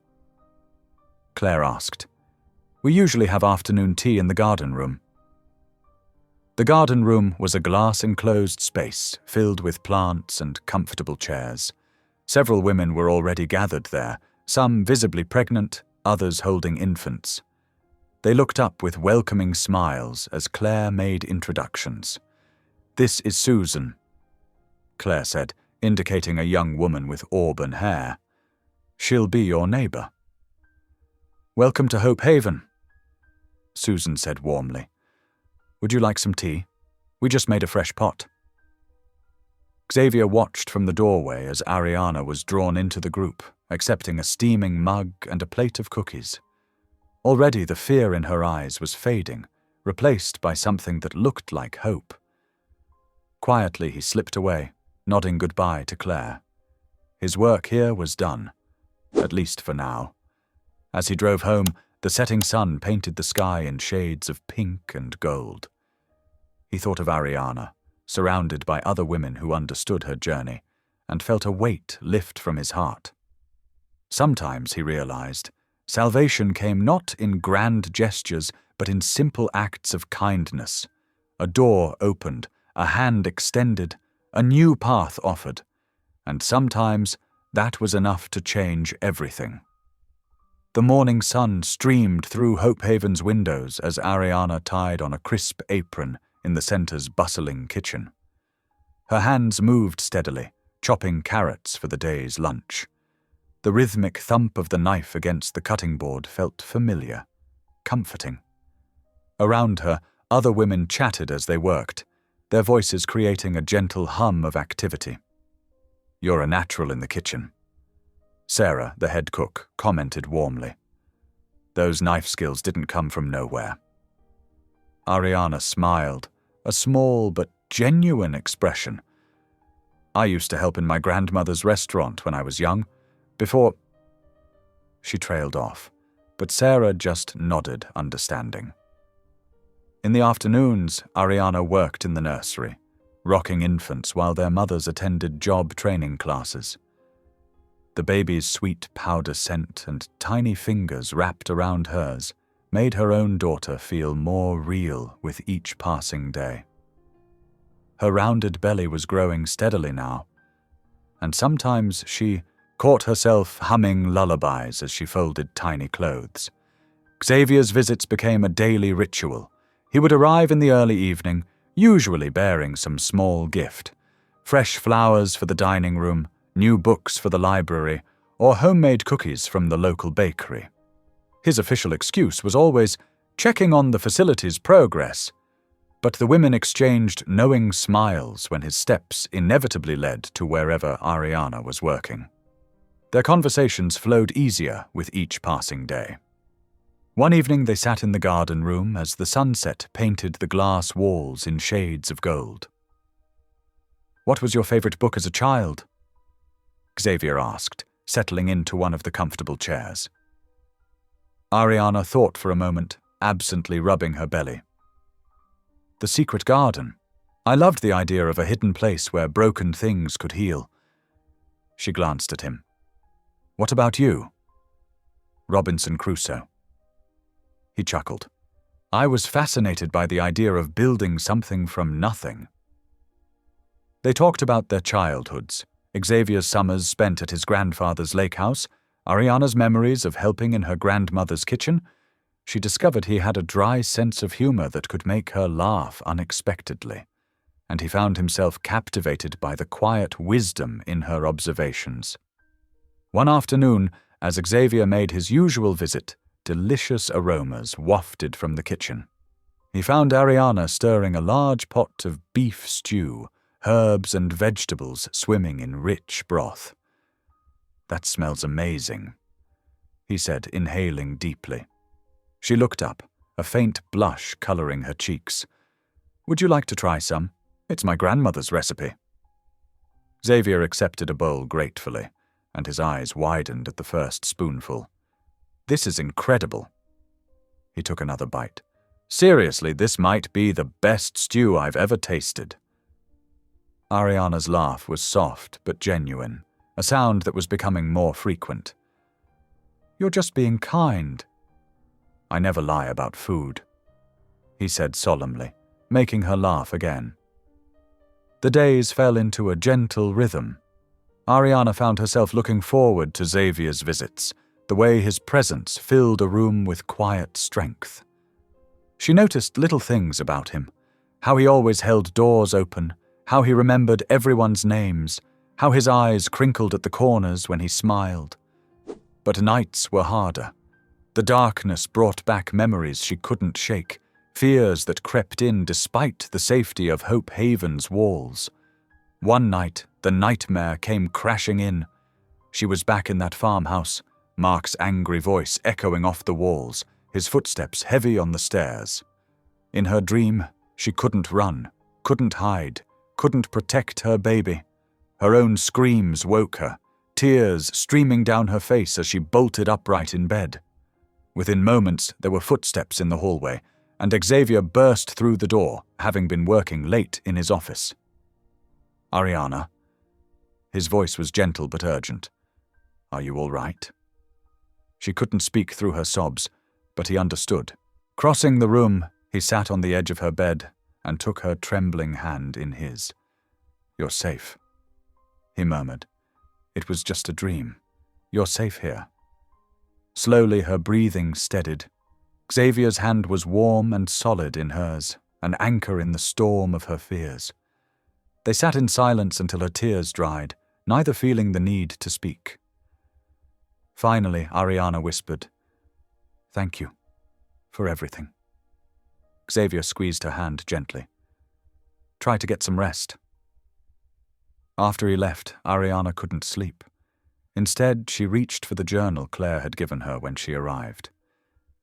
Claire asked. "We usually have afternoon tea in the garden room." The garden room was a glass-enclosed space filled with plants and comfortable chairs. Several women were already gathered there, some visibly pregnant, others holding infants. They looked up with welcoming smiles as Claire made introductions. "This is Susan. Claire said, indicating a young woman with auburn hair. "She'll be your neighbor." "Welcome to Hope Haven," Susan said warmly. "Would you like some tea? We just made a fresh pot." Xavier watched from the doorway as Ariana was drawn into the group, accepting a steaming mug and a plate of cookies. Already the fear in her eyes was fading, replaced by something that looked like hope. Quietly he slipped away, nodding goodbye to Claire. His work here was done, at least for now. As he drove home, the setting sun painted the sky in shades of pink and gold. He thought of Ariana, surrounded by other women who understood her journey, and felt a weight lift from his heart. Sometimes, he realized, salvation came not in grand gestures, but in simple acts of kindness. A door opened, a hand extended, a new path offered, and sometimes that was enough to change everything. The morning sun streamed through Hope Haven's windows as Ariana tied on a crisp apron in the center's bustling kitchen. Her hands moved steadily, chopping carrots for the day's lunch. The rhythmic thump of the knife against the cutting board felt familiar, comforting. Around her, other women chatted as they worked, their voices creating a gentle hum of activity. "You're a natural in the kitchen," Sarah, the head cook, commented warmly. "Those knife skills didn't come from nowhere." Ariana smiled, a small but genuine expression. "I used to help in my grandmother's restaurant when I was young, before—" She trailed off, but Sarah just nodded, understanding. In the afternoons, Ariana worked in the nursery, rocking infants while their mothers attended job training classes. The baby's sweet powder scent and tiny fingers wrapped around hers made her own daughter feel more real with each passing day. Her rounded belly was growing steadily now, and sometimes she caught herself humming lullabies as she folded tiny clothes. Xavier's visits became a daily ritual. He would arrive in the early evening, usually bearing some small gift: fresh flowers for the dining room, new books for the library, or homemade cookies from the local bakery. His official excuse was always checking on the facility's progress, but the women exchanged knowing smiles when his steps inevitably led to wherever Ariana was working. Their conversations flowed easier with each passing day. One evening they sat in the garden room as the sunset painted the glass walls in shades of gold. "What was your favorite book as a child?" Xavier asked, settling into one of the comfortable chairs. Ariana thought for a moment, absently rubbing her belly. "The Secret Garden. I loved the idea of a hidden place where broken things could heal." She glanced at him. "What about you?" "Robinson Crusoe." He chuckled. "I was fascinated by the idea of building something from nothing." They talked about their childhoods, Xavier's summers spent at his grandfather's lake house, Ariana's memories of helping in her grandmother's kitchen. She discovered he had a dry sense of humor that could make her laugh unexpectedly, and he found himself captivated by the quiet wisdom in her observations. One afternoon, as Xavier made his usual visit, delicious aromas wafted from the kitchen. He found Ariana stirring a large pot of beef stew, herbs and vegetables swimming in rich broth. "That smells amazing," he said, inhaling deeply. She looked up, a faint blush coloring her cheeks. "Would you like to try some? It's my grandmother's recipe." Xavier accepted a bowl gratefully, and his eyes widened at the first spoonful. "This is incredible." He took another bite. "Seriously, this might be the best stew I've ever tasted." Ariana's laugh was soft but genuine, a sound that was becoming more frequent. "You're just being kind." "I never lie about food," he said solemnly, making her laugh again. The days fell into a gentle rhythm. Ariana found herself looking forward to Xavier's visits, the way his presence filled a room with quiet strength. She noticed little things about him, how he always held doors open, how he remembered everyone's names, how his eyes crinkled at the corners when he smiled. But nights were harder. The darkness brought back memories she couldn't shake, fears that crept in despite the safety of Hope Haven's walls. One night, the nightmare came crashing in. She was back in that farmhouse, Mark's angry voice echoing off the walls, his footsteps heavy on the stairs. In her dream, she couldn't run, couldn't hide, couldn't protect her baby. Her own screams woke her, tears streaming down her face as she bolted upright in bed. Within moments, there were footsteps in the hallway, and Xavier burst through the door, having been working late in his office. "Ariana." His voice was gentle but urgent. "Are you all right?" She couldn't speak through her sobs, but he understood. Crossing the room, he sat on the edge of her bed and took her trembling hand in his. "You're safe," he murmured. "It was just a dream. You're safe here." Slowly her breathing steadied. Xavier's hand was warm and solid in hers, an anchor in the storm of her fears. They sat in silence until her tears dried, neither feeling the need to speak. Finally, Ariana whispered, "Thank you for everything." Xavier squeezed her hand gently. "Try to get some rest." After he left, Ariana couldn't sleep. Instead, she reached for the journal Claire had given her when she arrived.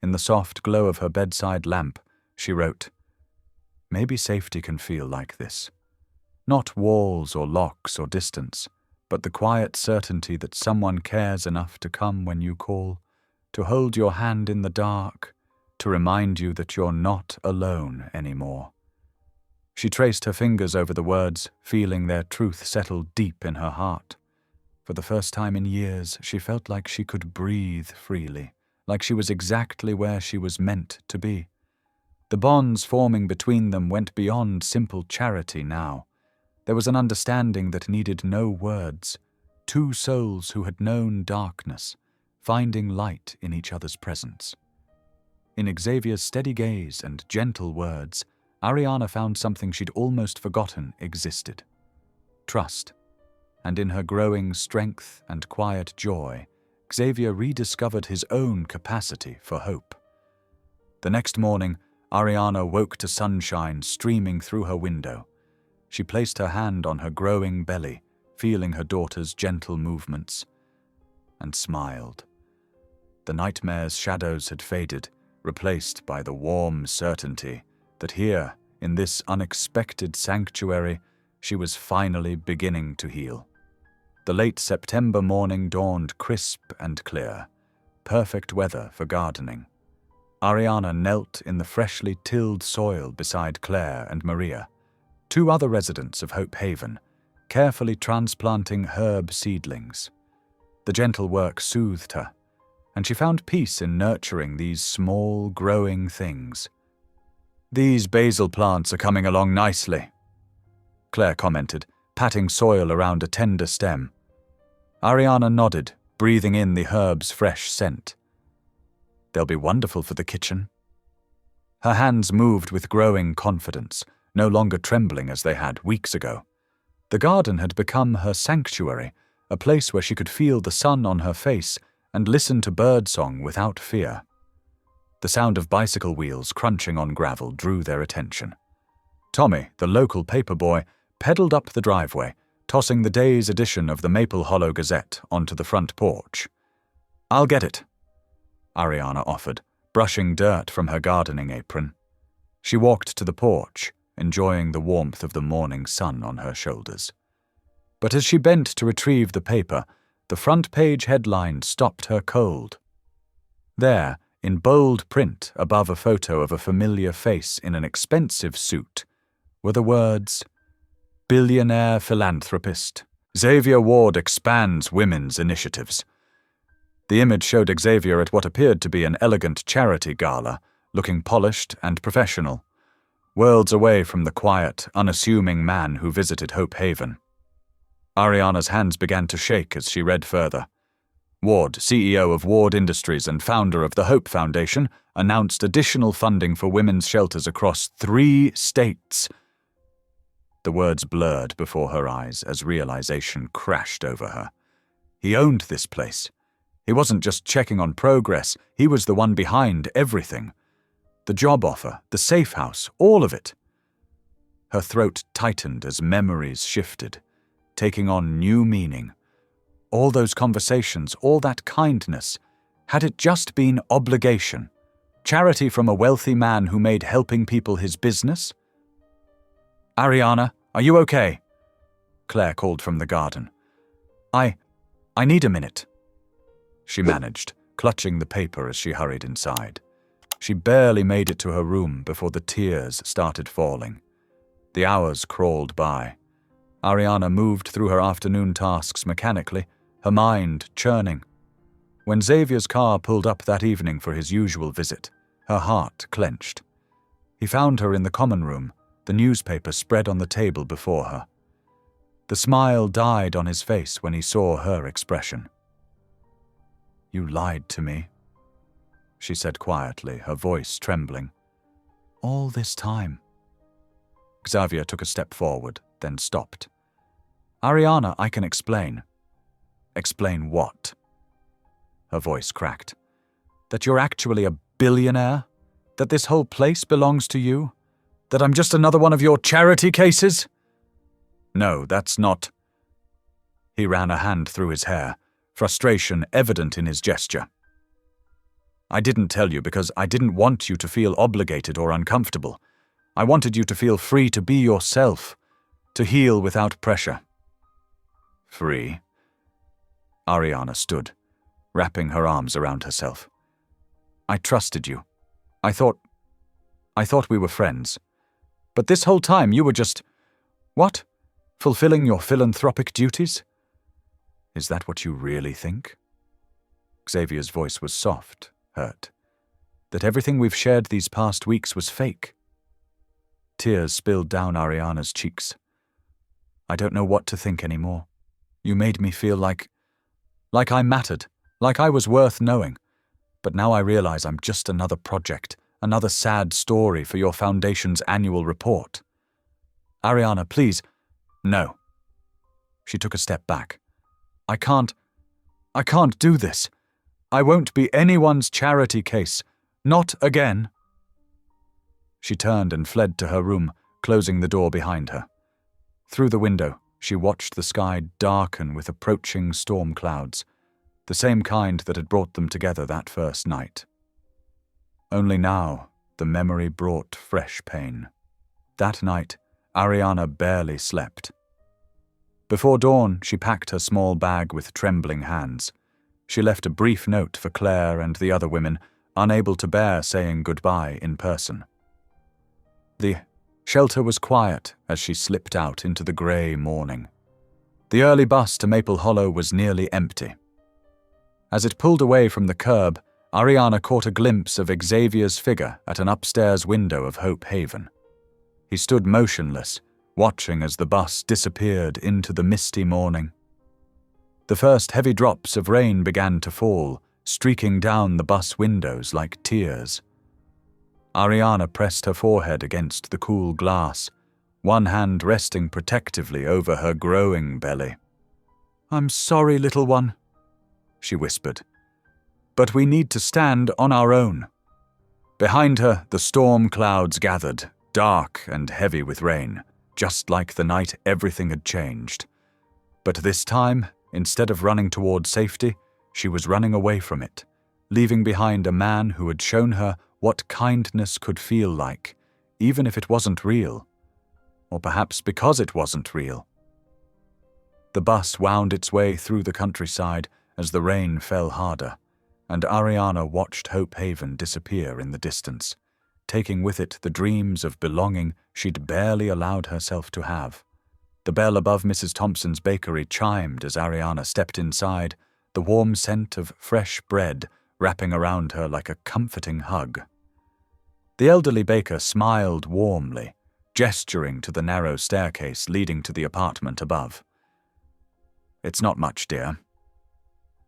In the soft glow of her bedside lamp, she wrote, "Maybe safety can feel like this. Not walls or locks or distance, but the quiet certainty that someone cares enough to come when you call, to hold your hand in the dark, to remind you that you're not alone anymore." She traced her fingers over the words, feeling their truth settle deep in her heart. For the first time in years, she felt like she could breathe freely, like she was exactly where she was meant to be. The bonds forming between them went beyond simple charity now. There was an understanding that needed no words, two souls who had known darkness, finding light in each other's presence. In Xavier's steady gaze and gentle words, Ariana found something she'd almost forgotten existed: trust. And in her growing strength and quiet joy, Xavier rediscovered his own capacity for hope. The next morning, Ariana woke to sunshine streaming through her window. She placed her hand on her growing belly, feeling her daughter's gentle movements, and smiled. The nightmare's shadows had faded, replaced by the warm certainty that here, in this unexpected sanctuary, she was finally beginning to heal. The late September morning dawned crisp and clear, perfect weather for gardening. Ariana knelt in the freshly tilled soil beside Claire and Maria, two other residents of Hope Haven, carefully transplanting herb seedlings. The gentle work soothed her, and she found peace in nurturing these small, growing things. "These basil plants are coming along nicely," Claire commented, patting soil around a tender stem. Ariana nodded, breathing in the herb's fresh scent. "They'll be wonderful for the kitchen." Her hands moved with growing confidence, no longer trembling as they had weeks ago. The garden had become her sanctuary, a place where she could feel the sun on her face and listen to birdsong without fear. The sound of bicycle wheels crunching on gravel drew their attention. Tommy, the local paperboy, pedaled up the driveway, tossing the day's edition of the Maple Hollow Gazette onto the front porch. "I'll get it," Ariana offered, brushing dirt from her gardening apron. She walked to the porch, enjoying the warmth of the morning sun on her shoulders. But as she bent to retrieve the paper, the front page headline stopped her cold. There, in bold print above a photo of a familiar face in an expensive suit, were the words, "Billionaire philanthropist. Xavier Ward expands women's initiatives." The image showed Xavier at what appeared to be an elegant charity gala, looking polished and professional, worlds away from the quiet, unassuming man who visited Hope Haven. Ariana's hands began to shake as she read further. Ward, CEO of Ward Industries and founder of the Hope Foundation, announced additional funding for women's shelters across 3 states. The words blurred before her eyes as realization crashed over her. He owned this place. He wasn't just checking on progress, he was the one behind everything. The job offer, the safe house, all of it. Her throat tightened as memories shifted, taking on new meaning. All those conversations, all that kindness, had it just been obligation? Charity from a wealthy man who made helping people his business? "Ariana, are you okay?" Claire called from the garden. I need a minute." She managed, clutching the paper as she hurried inside. She barely made it to her room before the tears started falling. The hours crawled by. Ariana moved through her afternoon tasks mechanically, her mind churning. When Xavier's car pulled up that evening for his usual visit, her heart clenched. He found her in the common room, the newspaper spread on the table before her. The smile died on his face when he saw her expression. "You lied to me," she said quietly, her voice trembling. "All this time." Xavier took a step forward, then stopped. "Ariana, I can explain." "Explain what?" Her voice cracked. "That you're actually a billionaire? That this whole place belongs to you? That I'm just another one of your charity cases?" "No, that's not." He ran a hand through his hair, frustration evident in his gesture. "I didn't tell you because I didn't want you to feel obligated or uncomfortable. I wanted you to feel free to be yourself, to heal without pressure." "Free?" Ariana stood, wrapping her arms around herself. "I trusted you. I thought we were friends. But this whole time you were just, what? Fulfilling your philanthropic duties? Is that what you really think?" Xavier's voice was soft, hurt. "That everything we've shared these past weeks was fake?" Tears spilled down Ariana's cheeks. "I don't know what to think anymore. You made me feel like I mattered, like I was worth knowing. But now I realize I'm just another project, another sad story for your foundation's annual report. Ariana, please." "No." She took a step back. I can't do this. I won't be anyone's charity case. Not again." She turned and fled to her room, closing the door behind her. Through the window, she watched the sky darken with approaching storm clouds, the same kind that had brought them together that first night. Only now, the memory brought fresh pain. That night, Ariana barely slept. Before dawn, she packed her small bag with trembling hands. She left a brief note for Claire and the other women, unable to bear saying goodbye in person. The shelter was quiet as she slipped out into the grey morning. The early bus to Maple Hollow was nearly empty. As it pulled away from the curb, Ariana caught a glimpse of Xavier's figure at an upstairs window of Hope Haven. He stood motionless, watching as the bus disappeared into the misty morning. The first heavy drops of rain began to fall, streaking down the bus windows like tears. Ariana pressed her forehead against the cool glass, one hand resting protectively over her growing belly. "I'm sorry, little one," she whispered. "But we need to stand on our own." Behind her, the storm clouds gathered, dark and heavy with rain, just like the night everything had changed. But this time, instead of running toward safety, she was running away from it, leaving behind a man who had shown her what kindness could feel like, even if it wasn't real. Or perhaps because it wasn't real. The bus wound its way through the countryside as the rain fell harder, and Ariana watched Hope Haven disappear in the distance, taking with it the dreams of belonging she'd barely allowed herself to have. The bell above Mrs. Thompson's bakery chimed as Ariana stepped inside, the warm scent of fresh bread wrapping around her like a comforting hug. The elderly baker smiled warmly, gesturing to the narrow staircase leading to the apartment above. "It's not much, dear,"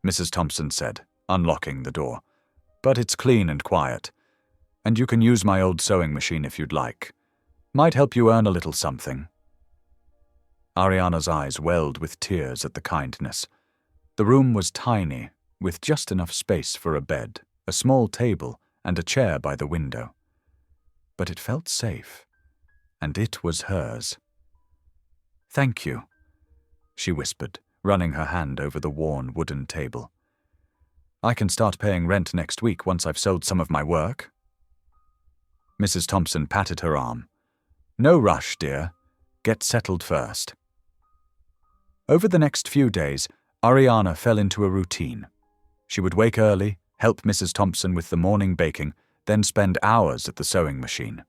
Mrs. Thompson said, unlocking the door. "But it's clean and quiet. And you can use my old sewing machine if you'd like. Might help you earn a little something." Ariana's eyes welled with tears at the kindness. The room was tiny, with just enough space for a bed, a small table, and a chair by the window. But it felt safe, and it was hers. "Thank you," she whispered, running her hand over the worn wooden table. "I can start paying rent next week once I've sold some of my work." Mrs. Thompson patted her arm. "No rush, dear. Get settled first." Over the next few days, Ariana fell into a routine. She would wake early, help Mrs. Thompson with the morning baking, then spend hours at the sewing machine.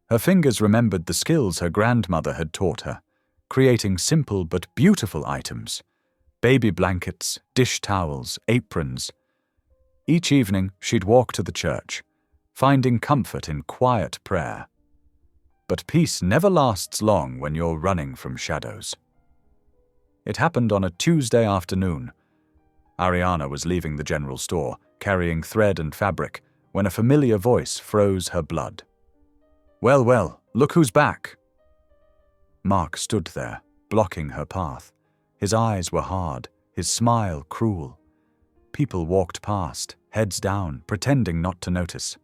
Her fingers remembered the skills her grandmother had taught her, creating simple but beautiful items: baby blankets, dish towels, aprons. Each evening, she'd walk to the church, finding comfort in quiet prayer. But peace never lasts long when you're running from shadows. It happened on a Tuesday afternoon. Ariana was leaving the general store, carrying thread and fabric, when a familiar voice froze her blood. "Well, well, look who's back." Mark stood there, blocking her path. His eyes were hard, his smile cruel. People walked past, heads down, pretending not to notice.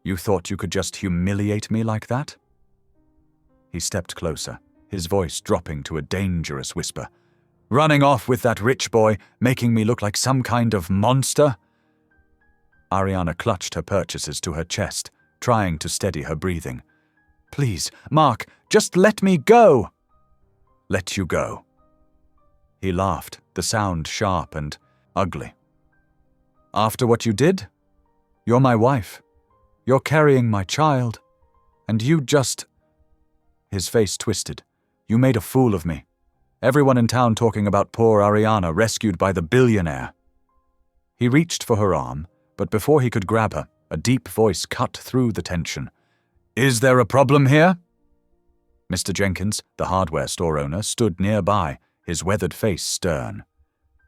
"You thought you could just humiliate me like that?" He stepped closer, his voice dropping to a dangerous whisper. "Running off with that rich boy, making me look like some kind of monster?" Ariana clutched her purchases to her chest, trying to steady her breathing. "Please, Mark, just let me go!" "Let you go?" He laughed, the sound sharp and ugly. "After what you did? You're my wife. You're carrying my child. And you just—" His face twisted. "You made a fool of me. Everyone in town talking about poor Ariana rescued by the billionaire." He reached for her arm, but before he could grab her, a deep voice cut through the tension. "Is there a problem here?" Mr. Jenkins, the hardware store owner, stood nearby, his weathered face stern.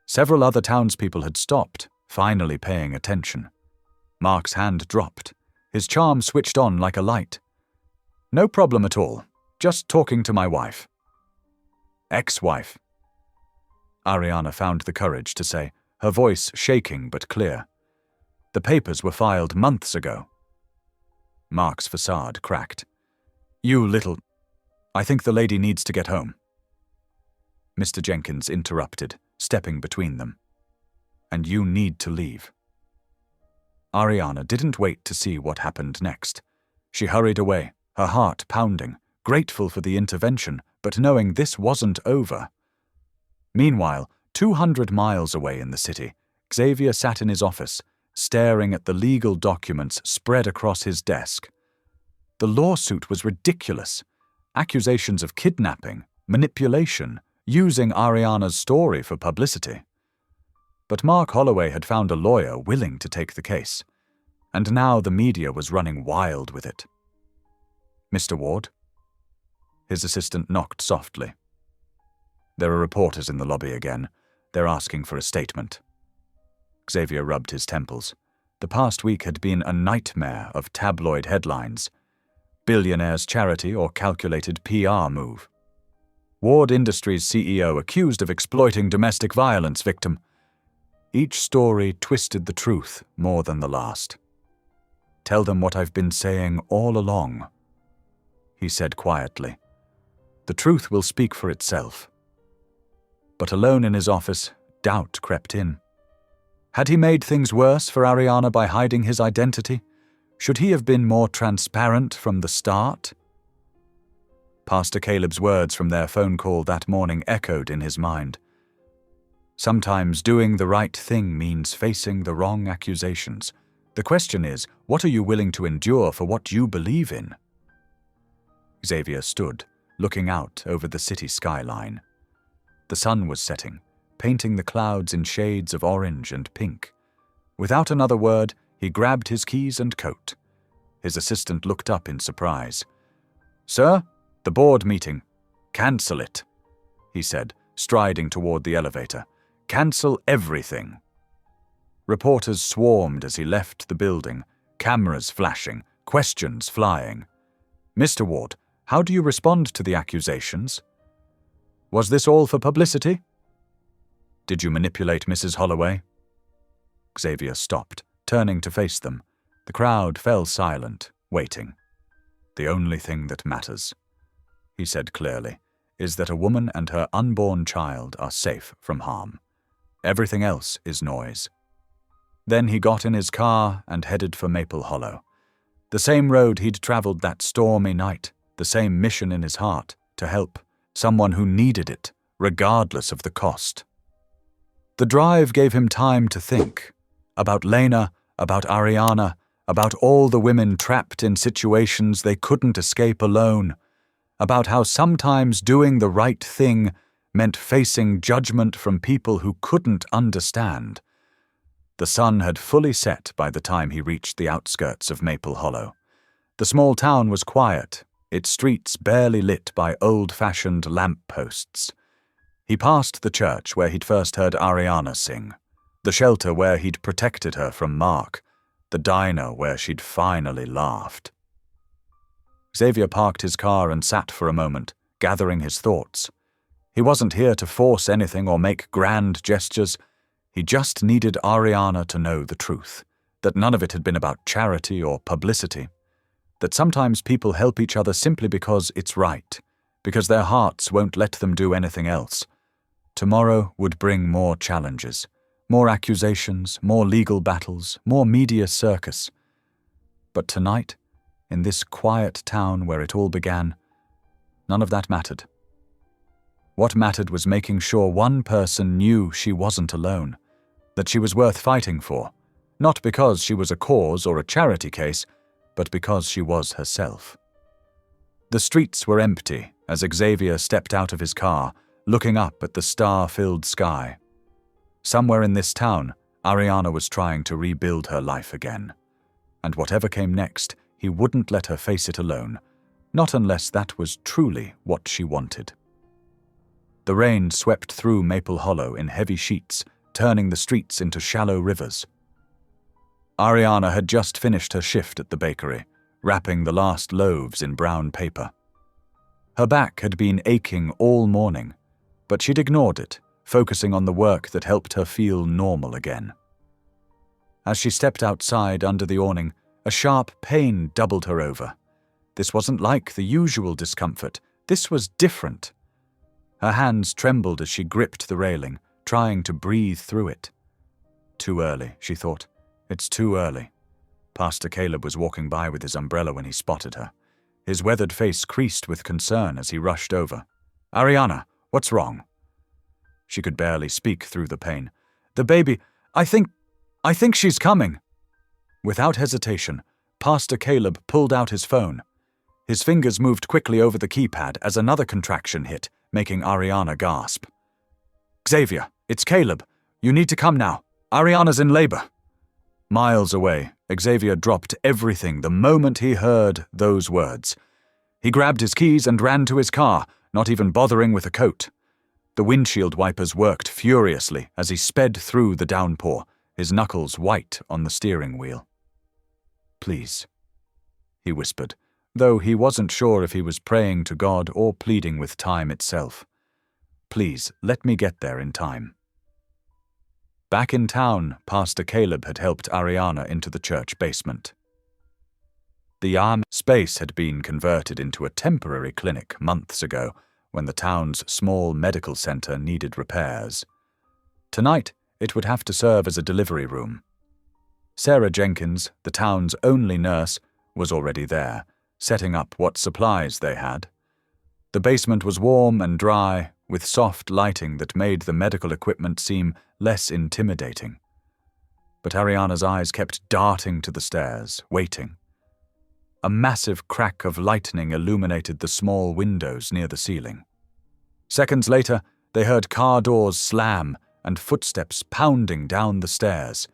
Several other townspeople had stopped, finally paying attention. Mark's hand dropped. His charm switched on like a light. "No problem at all. Just talking to my wife." "Ex-wife," Ariana found the courage to say, her voice shaking but clear. "The papers were filed months ago." Mark's facade cracked. "You little— I think the lady needs to get home." Mr. Jenkins interrupted, stepping between them. "And you need to leave." Ariana didn't wait to see what happened next. She hurried away, her heart pounding, grateful for the intervention, but knowing this wasn't over. Meanwhile, 200 miles away in the city, Xavier sat in his office, staring at the legal documents spread across his desk. The lawsuit was ridiculous. Accusations of kidnapping, manipulation, using Ariana's story for publicity. But Mark Holloway had found a lawyer willing to take the case, and now the media was running wild with it. "Mr. Ward?" His assistant knocked softly. "There are reporters in the lobby again. They're asking for a statement." Xavier rubbed his temples. The past week had been a nightmare of tabloid headlines. Billionaire's charity or calculated PR move. Ward Industries CEO accused of exploiting domestic violence victim. Each story twisted the truth more than the last. "Tell them what I've been saying all along," he said quietly. "The truth will speak for itself." But alone in his office, doubt crept in. Had he made things worse for Ariana by hiding his identity? Should he have been more transparent from the start? Pastor Caleb's words from their phone call that morning echoed in his mind. Sometimes doing the right thing means facing the wrong accusations. The question is, what are you willing to endure for what you believe in? Xavier stood, looking out over the city skyline. The sun was setting, painting the clouds in shades of orange and pink. Without another word, he grabbed his keys and coat. His assistant looked up in surprise. "Sir, the board meeting. Cancel it," he said, striding toward the elevator. "Cancel everything." Reporters swarmed as he left the building, cameras flashing, questions flying. "Mr. Ward, how do you respond to the accusations?" Was this all for publicity? Did you manipulate Mrs. Holloway? Xavier stopped, turning to face them. The crowd fell silent, waiting. The only thing that matters, he said clearly, is that a woman and her unborn child are safe from harm. Everything else is noise. Then he got in his car and headed for Maple Hollow. The same road he'd traveled that stormy night, the same mission in his heart, to help someone who needed it, regardless of the cost. The drive gave him time to think about Lena, about Ariana, about all the women trapped in situations they couldn't escape alone, about how sometimes doing the right thing meant facing judgment from people who couldn't understand. The sun had fully set by the time he reached the outskirts of Maple Hollow. The small town was quiet, its streets barely lit by old-fashioned lamp posts. He passed the church where he'd first heard Ariana sing, the shelter where he'd protected her from Mark, the diner where she'd finally laughed. Xavier parked his car and sat for a moment, gathering his thoughts. He wasn't here to force anything or make grand gestures. He just needed Ariana to know the truth, that none of it had been about charity or publicity, that sometimes people help each other simply because it's right, because their hearts won't let them do anything else. Tomorrow would bring more challenges, more accusations, more legal battles, more media circus. But tonight, in this quiet town where it all began, none of that mattered. What mattered was making sure one person knew she wasn't alone, that she was worth fighting for, not because she was a cause or a charity case, but because she was herself. The streets were empty as Xavier stepped out of his car, looking up at the star-filled sky. Somewhere in this town, Ariana was trying to rebuild her life again. And whatever came next, he wouldn't let her face it alone, not unless that was truly what she wanted. The rain swept through Maple Hollow in heavy sheets, turning the streets into shallow rivers. Ariana had just finished her shift at the bakery, wrapping the last loaves in brown paper. Her back had been aching all morning, but she'd ignored it, focusing on the work that helped her feel normal again. As she stepped outside under the awning, a sharp pain doubled her over. This wasn't like the usual discomfort. This was different. Her hands trembled as she gripped the railing, trying to breathe through it. Too early, she thought. It's too early. Pastor Caleb was walking by with his umbrella when he spotted her. His weathered face creased with concern as he rushed over. "Ariana, what's wrong?" She could barely speak through the pain. "The baby, I think she's coming." Without hesitation, Pastor Caleb pulled out his phone. His fingers moved quickly over the keypad as another contraction hit, making Ariana gasp. "Xavier, it's Caleb. You need to come now. Ariana's in labor." Miles away, Xavier dropped everything the moment he heard those words. He grabbed his keys and ran to his car, not even bothering with a coat. The windshield wipers worked furiously as he sped through the downpour, his knuckles white on the steering wheel. "Please," he whispered, though he wasn't sure if he was praying to God or pleading with time itself. "Please, let me get there in time." Back in town, Pastor Caleb had helped Ariana into the church basement. The space had been converted into a temporary clinic months ago when the town's small medical center needed repairs. Tonight, it would have to serve as a delivery room. Sarah Jenkins, the town's only nurse, was already there, setting up what supplies they had. The basement was warm and dry, with soft lighting that made the medical equipment seem less intimidating. But Ariana's eyes kept darting to the stairs, waiting. A massive crack of lightning illuminated the small windows near the ceiling. Seconds later, they heard car doors slam and footsteps pounding down the stairs.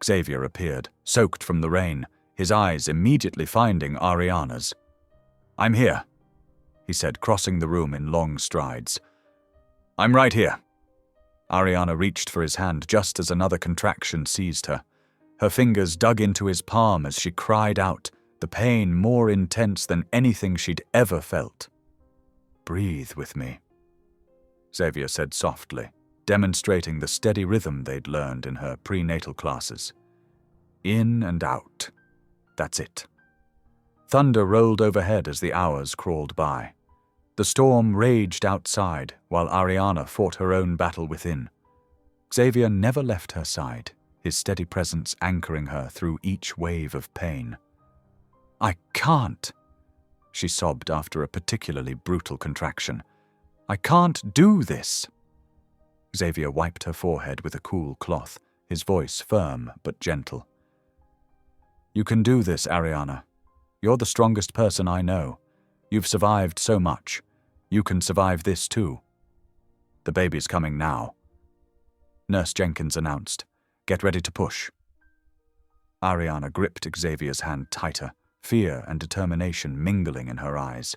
Xavier appeared, soaked from the rain, his eyes immediately finding Ariana's. "I'm here," he said, crossing the room in long strides. "I'm right here." Ariana reached for his hand just as another contraction seized her. Her fingers dug into his palm as she cried out, the pain more intense than anything she'd ever felt. "Breathe with me," Xavier said softly, demonstrating the steady rhythm they'd learned in her prenatal classes. In and out. That's it. Thunder rolled overhead as the hours crawled by. The storm raged outside while Ariana fought her own battle within. Xavier never left her side, his steady presence anchoring her through each wave of pain. "I can't," she sobbed after a particularly brutal contraction. "I can't do this." Xavier wiped her forehead with a cool cloth, his voice firm but gentle. "You can do this, Ariana. You're the strongest person I know. You've survived so much. You can survive this too. The baby's coming now." Nurse Jenkins announced, "Get ready to push." Ariana gripped Xavier's hand tighter, fear and determination mingling in her eyes.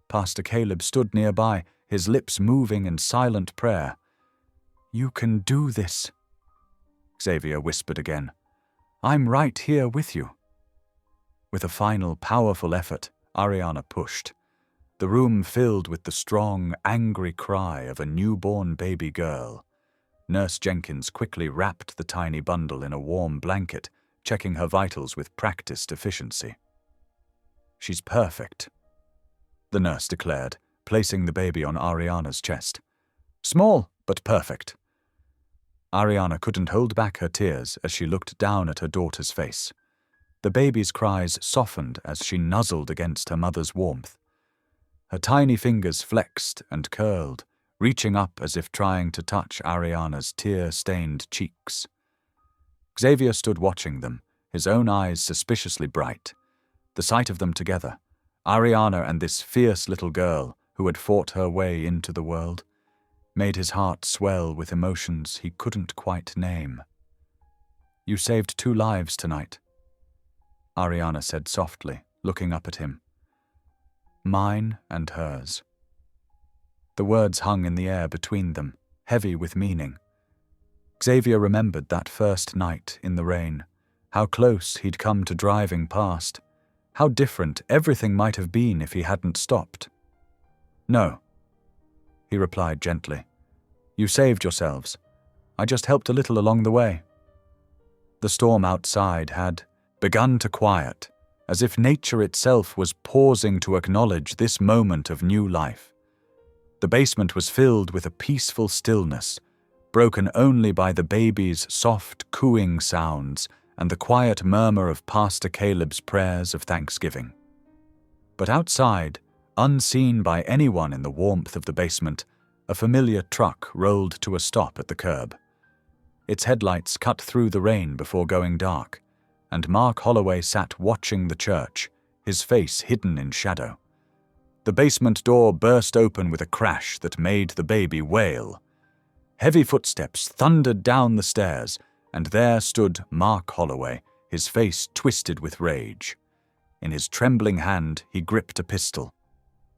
Pastor Caleb stood nearby, his lips moving in silent prayer. "You can do this," Xavier whispered again. "I'm right here with you." With a final, powerful effort, Ariana pushed. The room filled with the strong, angry cry of a newborn baby girl. Nurse Jenkins quickly wrapped the tiny bundle in a warm blanket, checking her vitals with practiced efficiency. "She's perfect," the nurse declared, placing the baby on Ariana's chest. "Small, but perfect." Ariana couldn't hold back her tears as she looked down at her daughter's face. The baby's cries softened as she nuzzled against her mother's warmth. Her tiny fingers flexed and curled, reaching up as if trying to touch Ariana's tear-stained cheeks. Xavier stood watching them, his own eyes suspiciously bright. The sight of them together, Ariana and this fierce little girl who had fought her way into the world, made his heart swell with emotions he couldn't quite name. "You saved 2 lives tonight," Ariana said softly, looking up at him. "Mine and hers." The words hung in the air between them, heavy with meaning. Xavier remembered that first night in the rain, how close he'd come to driving past, how different everything might have been if he hadn't stopped. "No," he replied gently. "You saved yourselves. I just helped a little along the way." The storm outside had begun to quiet, as if nature itself was pausing to acknowledge this moment of new life. The basement was filled with a peaceful stillness, broken only by the baby's soft cooing sounds and the quiet murmur of Pastor Caleb's prayers of thanksgiving. But outside, unseen by anyone in the warmth of the basement, a familiar truck rolled to a stop at the curb. Its headlights cut through the rain before going dark, and Mark Holloway sat watching the church, his face hidden in shadow. The basement door burst open with a crash that made the baby wail. Heavy footsteps thundered down the stairs, and there stood Mark Holloway, his face twisted with rage. In his trembling hand, he gripped a pistol.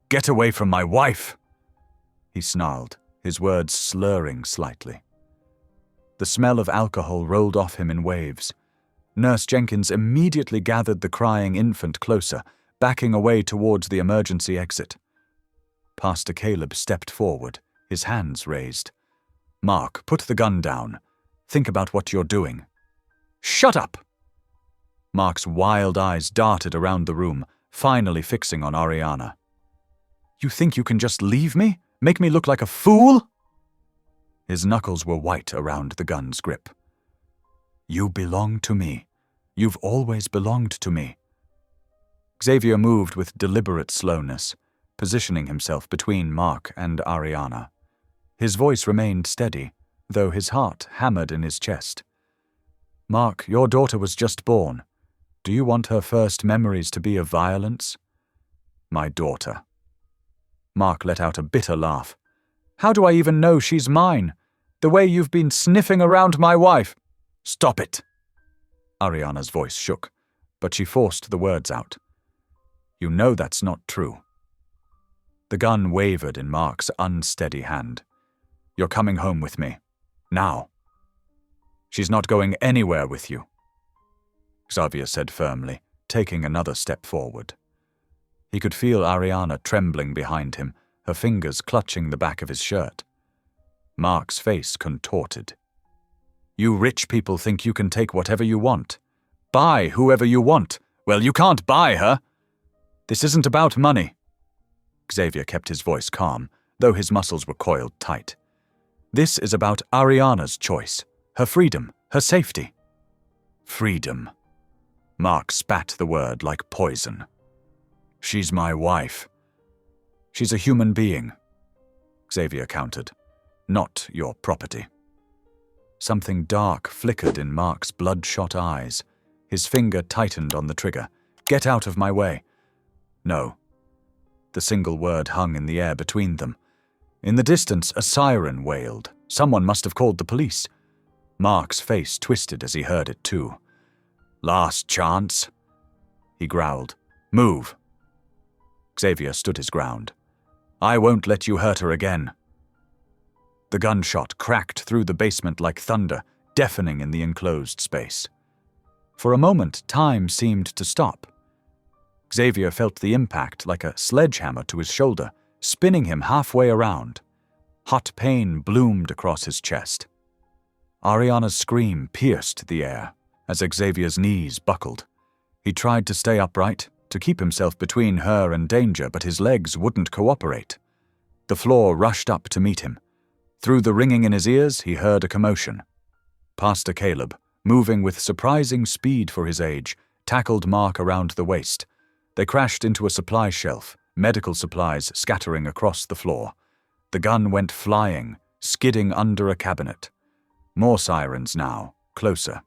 "Get away from my wife!" he snarled, his words slurring slightly. The smell of alcohol rolled off him in waves. Nurse Jenkins immediately gathered the crying infant closer, backing away towards the emergency exit. Pastor Caleb stepped forward, his hands raised. "Mark, put the gun down. Think about what you're doing." "Shut up!" Mark's wild eyes darted around the room, finally fixing on Ariana. "You think you can just leave me? Make me look like a fool?" His knuckles were white around the gun's grip. "You belong to me. You've always belonged to me." Xavier moved with deliberate slowness, positioning himself between Mark and Ariana. His voice remained steady, though his heart hammered in his chest. "Mark, your daughter was just born. Do you want her first memories to be of violence?" "My daughter." Mark let out a bitter laugh. "How do I even know she's mine? The way you've been sniffing around my wife." "Stop it!" Ariana's voice shook, but she forced the words out. "You know that's not true." The gun wavered in Mark's unsteady hand. "You're coming home with me. Now." "She's not going anywhere with you," Xavier said firmly, taking another step forward. He could feel Ariana trembling behind him, her fingers clutching the back of his shirt. Mark's face contorted. You rich people think you can take whatever you want. Buy whoever you want. Well, you can't buy her. This isn't about money. Xavier kept his voice calm, though his muscles were coiled tight. This is about Ariana's choice, her freedom, her safety. Freedom. Mark spat the word like poison. She's my wife. She's a human being, Xavier countered. Not your property. Something dark flickered in Mark's bloodshot eyes. His finger tightened on the trigger. Get out of my way. No. The single word hung in the air between them. In the distance, a siren wailed. Someone must have called the police. Mark's face twisted as he heard it too. Last chance, he growled. Move. Xavier stood his ground. I won't let you hurt her again. The gunshot cracked through the basement like thunder, deafening in the enclosed space. For a moment, time seemed to stop. Xavier felt the impact like a sledgehammer to his shoulder, spinning him halfway around. Hot pain bloomed across his chest. Ariana's scream pierced the air as Xavier's knees buckled. He tried to stay upright, to keep himself between her and danger, but his legs wouldn't cooperate. The floor rushed up to meet him. Through the ringing in his ears, he heard a commotion. Pastor Caleb, moving with surprising speed for his age, tackled Mark around the waist. They crashed into a supply shelf, medical supplies scattering across the floor. The gun went flying, skidding under a cabinet. More sirens now, closer.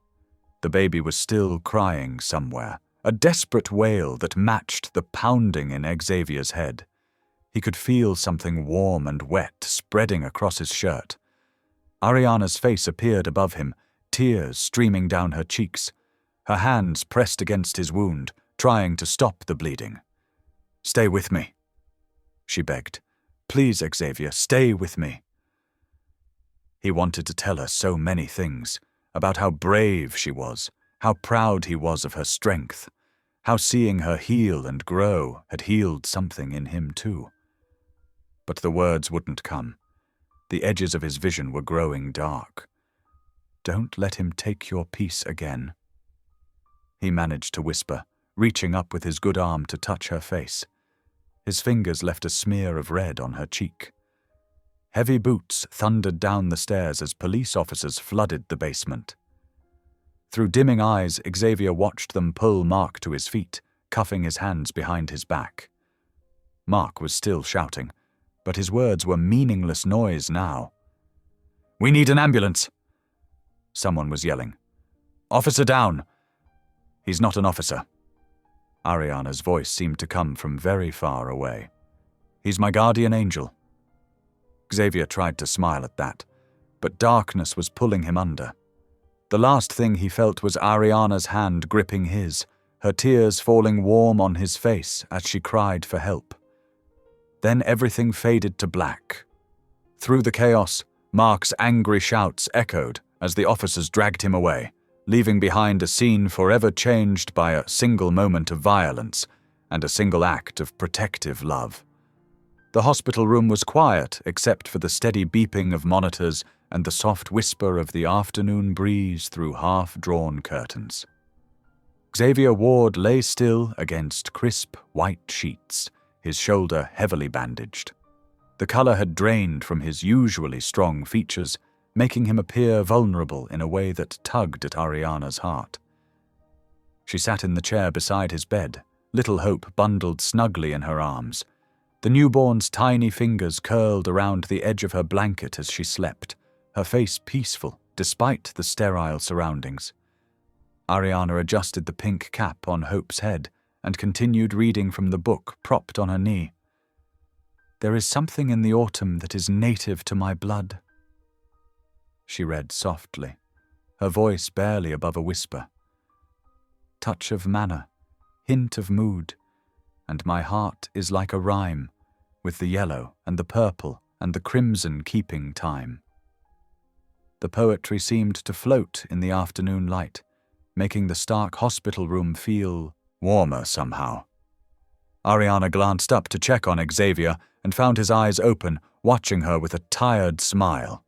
The baby was still crying somewhere, a desperate wail that matched the pounding in Xavier's head. He could feel something warm and wet spreading across his shirt. Ariana's face appeared above him, tears streaming down her cheeks. Her hands pressed against his wound, trying to stop the bleeding. Stay with me, she begged. Please, Xavier, stay with me. He wanted to tell her so many things, about how brave she was, how proud he was of her strength, how seeing her heal and grow had healed something in him too. But the words wouldn't come. The edges of his vision were growing dark. Don't let him take your peace again. He managed to whisper, reaching up with his good arm to touch her face. His fingers left a smear of red on her cheek. Heavy boots thundered down the stairs as police officers flooded the basement. Through dimming eyes, Xavier watched them pull Mark to his feet, cuffing his hands behind his back. Mark was still shouting, but his words were meaningless noise now. We need an ambulance, someone was yelling. Officer down. He's not an officer. Ariana's voice seemed to come from very far away. He's my guardian angel. Xavier tried to smile at that, but darkness was pulling him under. The last thing he felt was Ariana's hand gripping his, her tears falling warm on his face as she cried for help. Then everything faded to black. Through the chaos, Mark's angry shouts echoed as the officers dragged him away, leaving behind a scene forever changed by a single moment of violence and a single act of protective love. The hospital room was quiet except for the steady beeping of monitors and the soft whisper of the afternoon breeze through half-drawn curtains. Xavier Ward lay still against crisp, white sheets, his shoulder heavily bandaged. The color had drained from his usually strong features, making him appear vulnerable in a way that tugged at Ariana's heart. She sat in the chair beside his bed, little Hope bundled snugly in her arms. The newborn's tiny fingers curled around the edge of her blanket as she slept, her face peaceful despite the sterile surroundings. Ariana adjusted the pink cap on Hope's head and continued reading from the book propped on her knee. There is something in the autumn that is native to my blood. She read softly, her voice barely above a whisper. Touch of manner, hint of mood, and my heart is like a rhyme, with the yellow and the purple and the crimson keeping time. The poetry seemed to float in the afternoon light, making the stark hospital room feel warmer somehow. Ariana glanced up to check on Xavier and found his eyes open, watching her with a tired smile.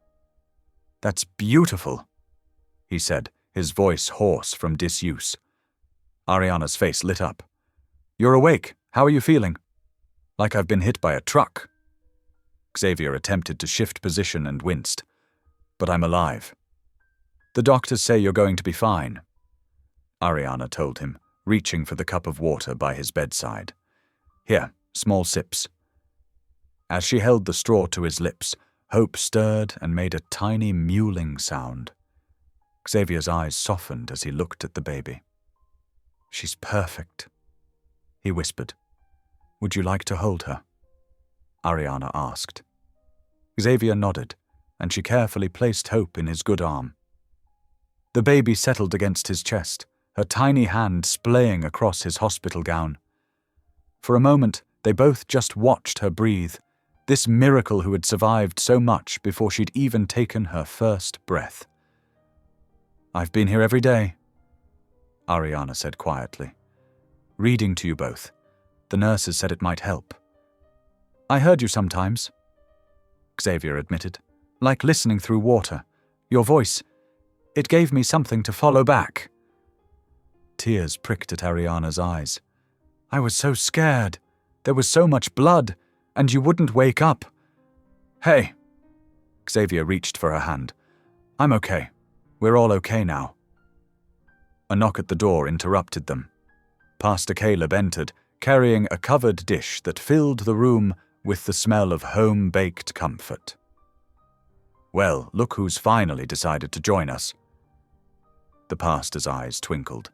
That's beautiful, he said, his voice hoarse from disuse. Ariana's face lit up. You're awake. How are you feeling? Like I've been hit by a truck. Xavier attempted to shift position and winced. But I'm alive. The doctors say you're going to be fine, Ariana told him, reaching for the cup of water by his bedside. Here, small sips. As she held the straw to his lips, Hope stirred and made a tiny mewling sound. Xavier's eyes softened as he looked at the baby. She's perfect, he whispered. Would you like to hold her? Ariana asked. Xavier nodded, and she carefully placed Hope in his good arm. The baby settled against his chest, her tiny hand splaying across his hospital gown. For a moment, they both just watched her breathe, this miracle who had survived so much before she'd even taken her first breath. I've been here every day, Ariana said quietly. Reading to you both. The nurses said it might help. I heard you sometimes, Xavier admitted, like listening through water. Your voice, it gave me something to follow back. Tears pricked at Ariana's eyes. I was so scared. There was so much blood, and you wouldn't wake up. Hey. Xavier reached for her hand. I'm okay. We're all okay now. A knock at the door interrupted them. Pastor Caleb entered, carrying a covered dish that filled the room with the smell of home-baked comfort. Well, look who's finally decided to join us. The pastor's eyes twinkled.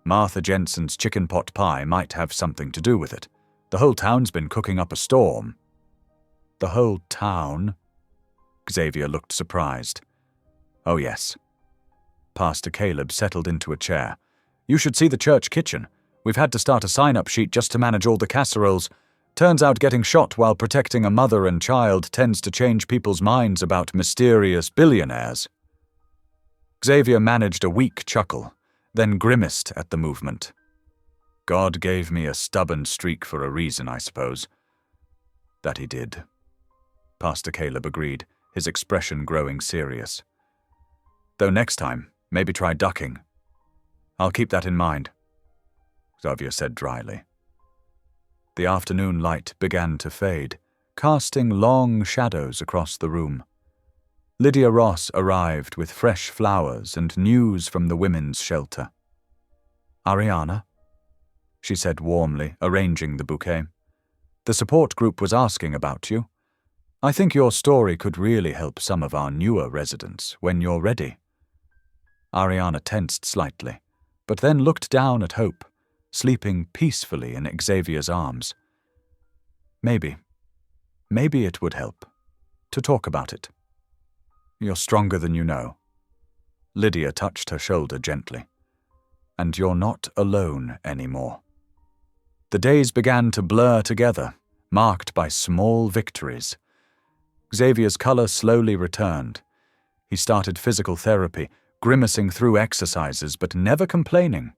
Martha Jensen's chicken pot pie might have something to do with it. The whole town's been cooking up a storm. The whole town? Xavier looked surprised. Oh, yes. Pastor Caleb settled into a chair. You should see the church kitchen. We've had to start a sign-up sheet just to manage all the casseroles. Turns out getting shot while protecting a mother and child tends to change people's minds about mysterious billionaires. Xavier managed a weak chuckle, then grimaced at the movement. God gave me a stubborn streak for a reason, I suppose. That he did. Pastor Caleb agreed, his expression growing serious. Though next time, maybe try ducking. I'll keep that in mind, Xavier said dryly. The afternoon light began to fade, casting long shadows across the room. Lydia Ross arrived with fresh flowers and news from the women's shelter. Ariana, she said warmly, arranging the bouquet. The support group was asking about you. I think your story could really help some of our newer residents when you're ready. Ariana tensed slightly, but then looked down at Hope, sleeping peacefully in Xavier's arms. Maybe it would help to talk about it. You're stronger than you know. Lydia touched her shoulder gently. And you're not alone anymore. The days began to blur together, marked by small victories. Xavier's color slowly returned. He started physical therapy, grimacing through exercises but never complaining.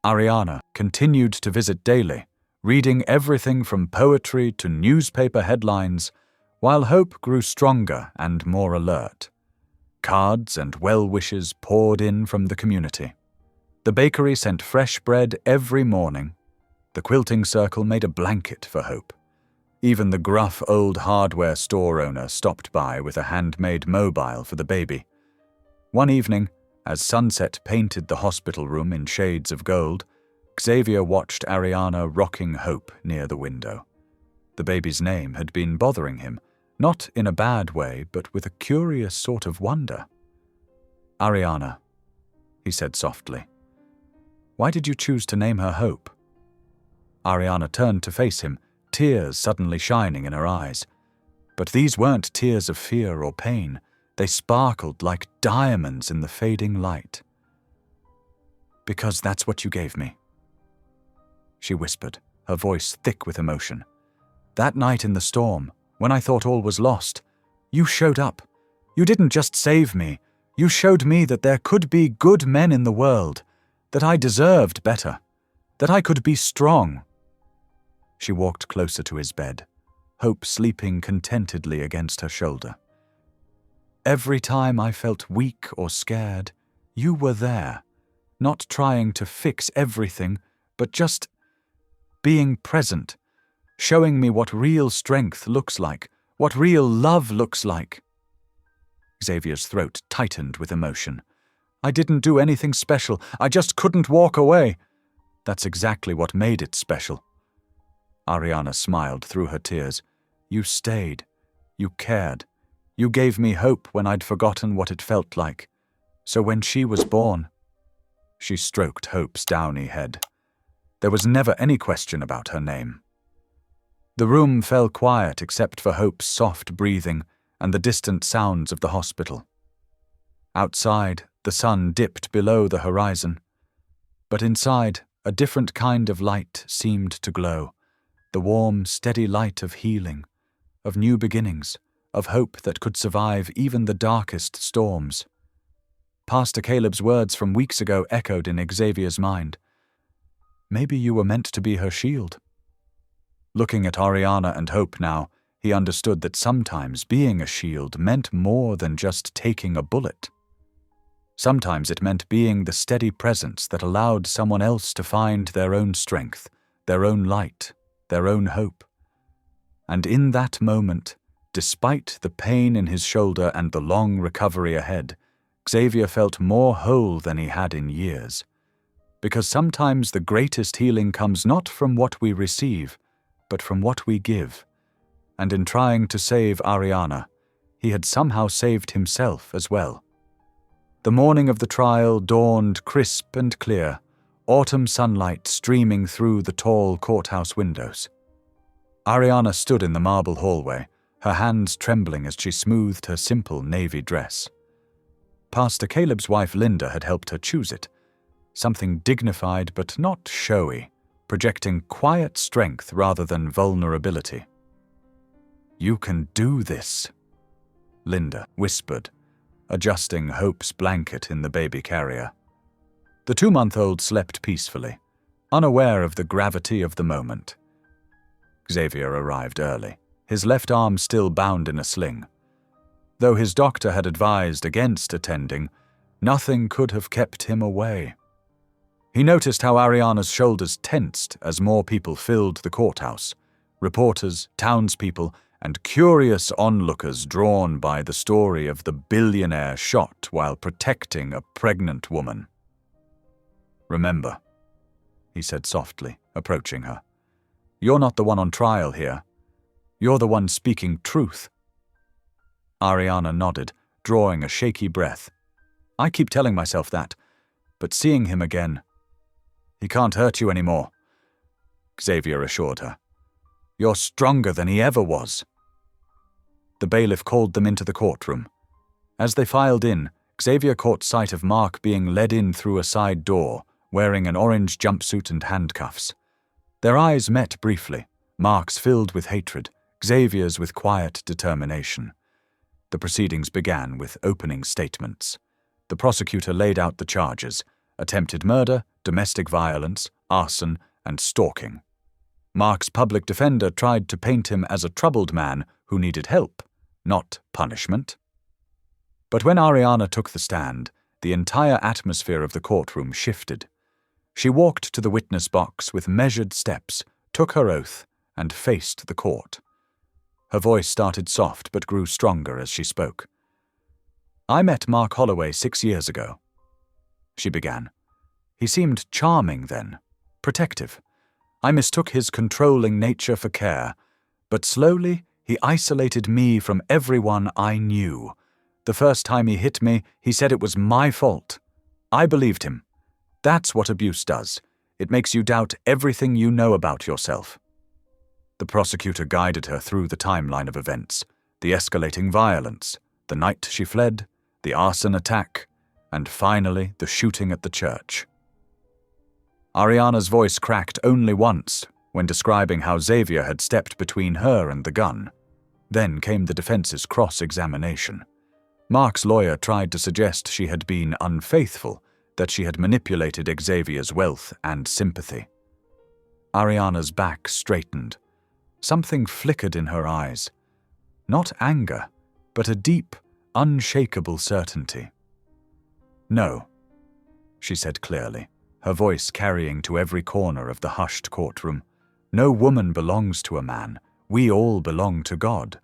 Ariana continued to visit daily, reading everything from poetry to newspaper headlines, while Hope grew stronger and more alert. Cards and well-wishes poured in from the community. The bakery sent fresh bread every morning. The quilting circle made a blanket for Hope. Even the gruff old hardware store owner stopped by with a handmade mobile for the baby. One evening, as sunset painted the hospital room in shades of gold, Xavier watched Ariana rocking Hope near the window. The baby's name had been bothering him, not in a bad way, but with a curious sort of wonder. Ariana, he said softly. Why did you choose to name her Hope? Ariana turned to face him, tears suddenly shining in her eyes. But these weren't tears of fear or pain. They sparkled like diamonds in the fading light. Because that's what you gave me, she whispered, her voice thick with emotion. That night in the storm, when I thought all was lost, you showed up. You didn't just save me. You showed me that there could be good men in the world, that I deserved better, that I could be strong. She walked closer to his bed, Hope sleeping contentedly against her shoulder. Every time I felt weak or scared, you were there, not trying to fix everything, but just being present, showing me what real strength looks like, what real love looks like." Xavier's throat tightened with emotion. "I didn't do anything special. I just couldn't walk away." "That's exactly what made it special." Ariana smiled through her tears. "You stayed. You cared. You gave me hope when I'd forgotten what it felt like. So when she was born—" She stroked Hope's downy head. There was never any question about her name. The room fell quiet except for Hope's soft breathing and the distant sounds of the hospital. Outside, the sun dipped below the horizon. But inside, a different kind of light seemed to glow, the warm, steady light of healing, of new beginnings, of hope that could survive even the darkest storms. Pastor Caleb's words from weeks ago echoed in Xavier's mind. Maybe you were meant to be her shield. Looking at Ariana and Hope now, he understood that sometimes being a shield meant more than just taking a bullet. Sometimes it meant being the steady presence that allowed someone else to find their own strength, their own light, their own hope. And in that moment, despite the pain in his shoulder and the long recovery ahead, Xavier felt more whole than he had in years. Because sometimes the greatest healing comes not from what we receive, but from what we give. And in trying to save Ariana, he had somehow saved himself as well. The morning of the trial dawned crisp and clear, autumn sunlight streaming through the tall courthouse windows. Ariana stood in the marble hallway, her hands trembling as she smoothed her simple navy dress. Pastor Caleb's wife Linda had helped her choose it, something dignified but not showy, projecting quiet strength rather than vulnerability. "You can do this," Linda whispered, adjusting Hope's blanket in the baby carrier. The 2-month-old slept peacefully, unaware of the gravity of the moment. Xavier arrived early, his left arm still bound in a sling. Though his doctor had advised against attending, nothing could have kept him away. He noticed how Ariana's shoulders tensed as more people filled the courthouse, reporters, townspeople, and curious onlookers drawn by the story of the billionaire shot while protecting a pregnant woman. "Remember," he said softly, approaching her, "you're not the one on trial here. You're the one speaking truth." Ariana nodded, drawing a shaky breath. "I keep telling myself that, but seeing him again—" "He can't hurt you anymore," Xavier assured her. "You're stronger than he ever was." The bailiff called them into the courtroom. As they filed in, Xavier caught sight of Mark being led in through a side door, wearing an orange jumpsuit and handcuffs. Their eyes met briefly, Mark's filled with hatred, Xavier's with quiet determination. The proceedings began with opening statements. The prosecutor laid out the charges: attempted murder, domestic violence, arson, and stalking. Mark's public defender tried to paint him as a troubled man who needed help, not punishment. But when Ariana took the stand, the entire atmosphere of the courtroom shifted. She walked to the witness box with measured steps, took her oath, and faced the court. Her voice started soft but grew stronger as she spoke. "I met Mark Holloway 6 years ago," she began. "He seemed charming then, protective. I mistook his controlling nature for care, but slowly he isolated me from everyone I knew. The first time he hit me, he said it was my fault. I believed him. That's what abuse does. It makes you doubt everything you know about yourself." The prosecutor guided her through the timeline of events, the escalating violence, the night she fled, the arson attack, and finally the shooting at the church. Ariana's voice cracked only once when describing how Xavier had stepped between her and the gun. Then came the defense's cross-examination. Mark's lawyer tried to suggest she had been unfaithful, that she had manipulated Xavier's wealth and sympathy. Ariana's back straightened. Something flickered in her eyes. Not anger, but a deep, unshakable certainty. "No," she said clearly, her voice carrying to every corner of the hushed courtroom. "No woman belongs to a man. We all belong to God.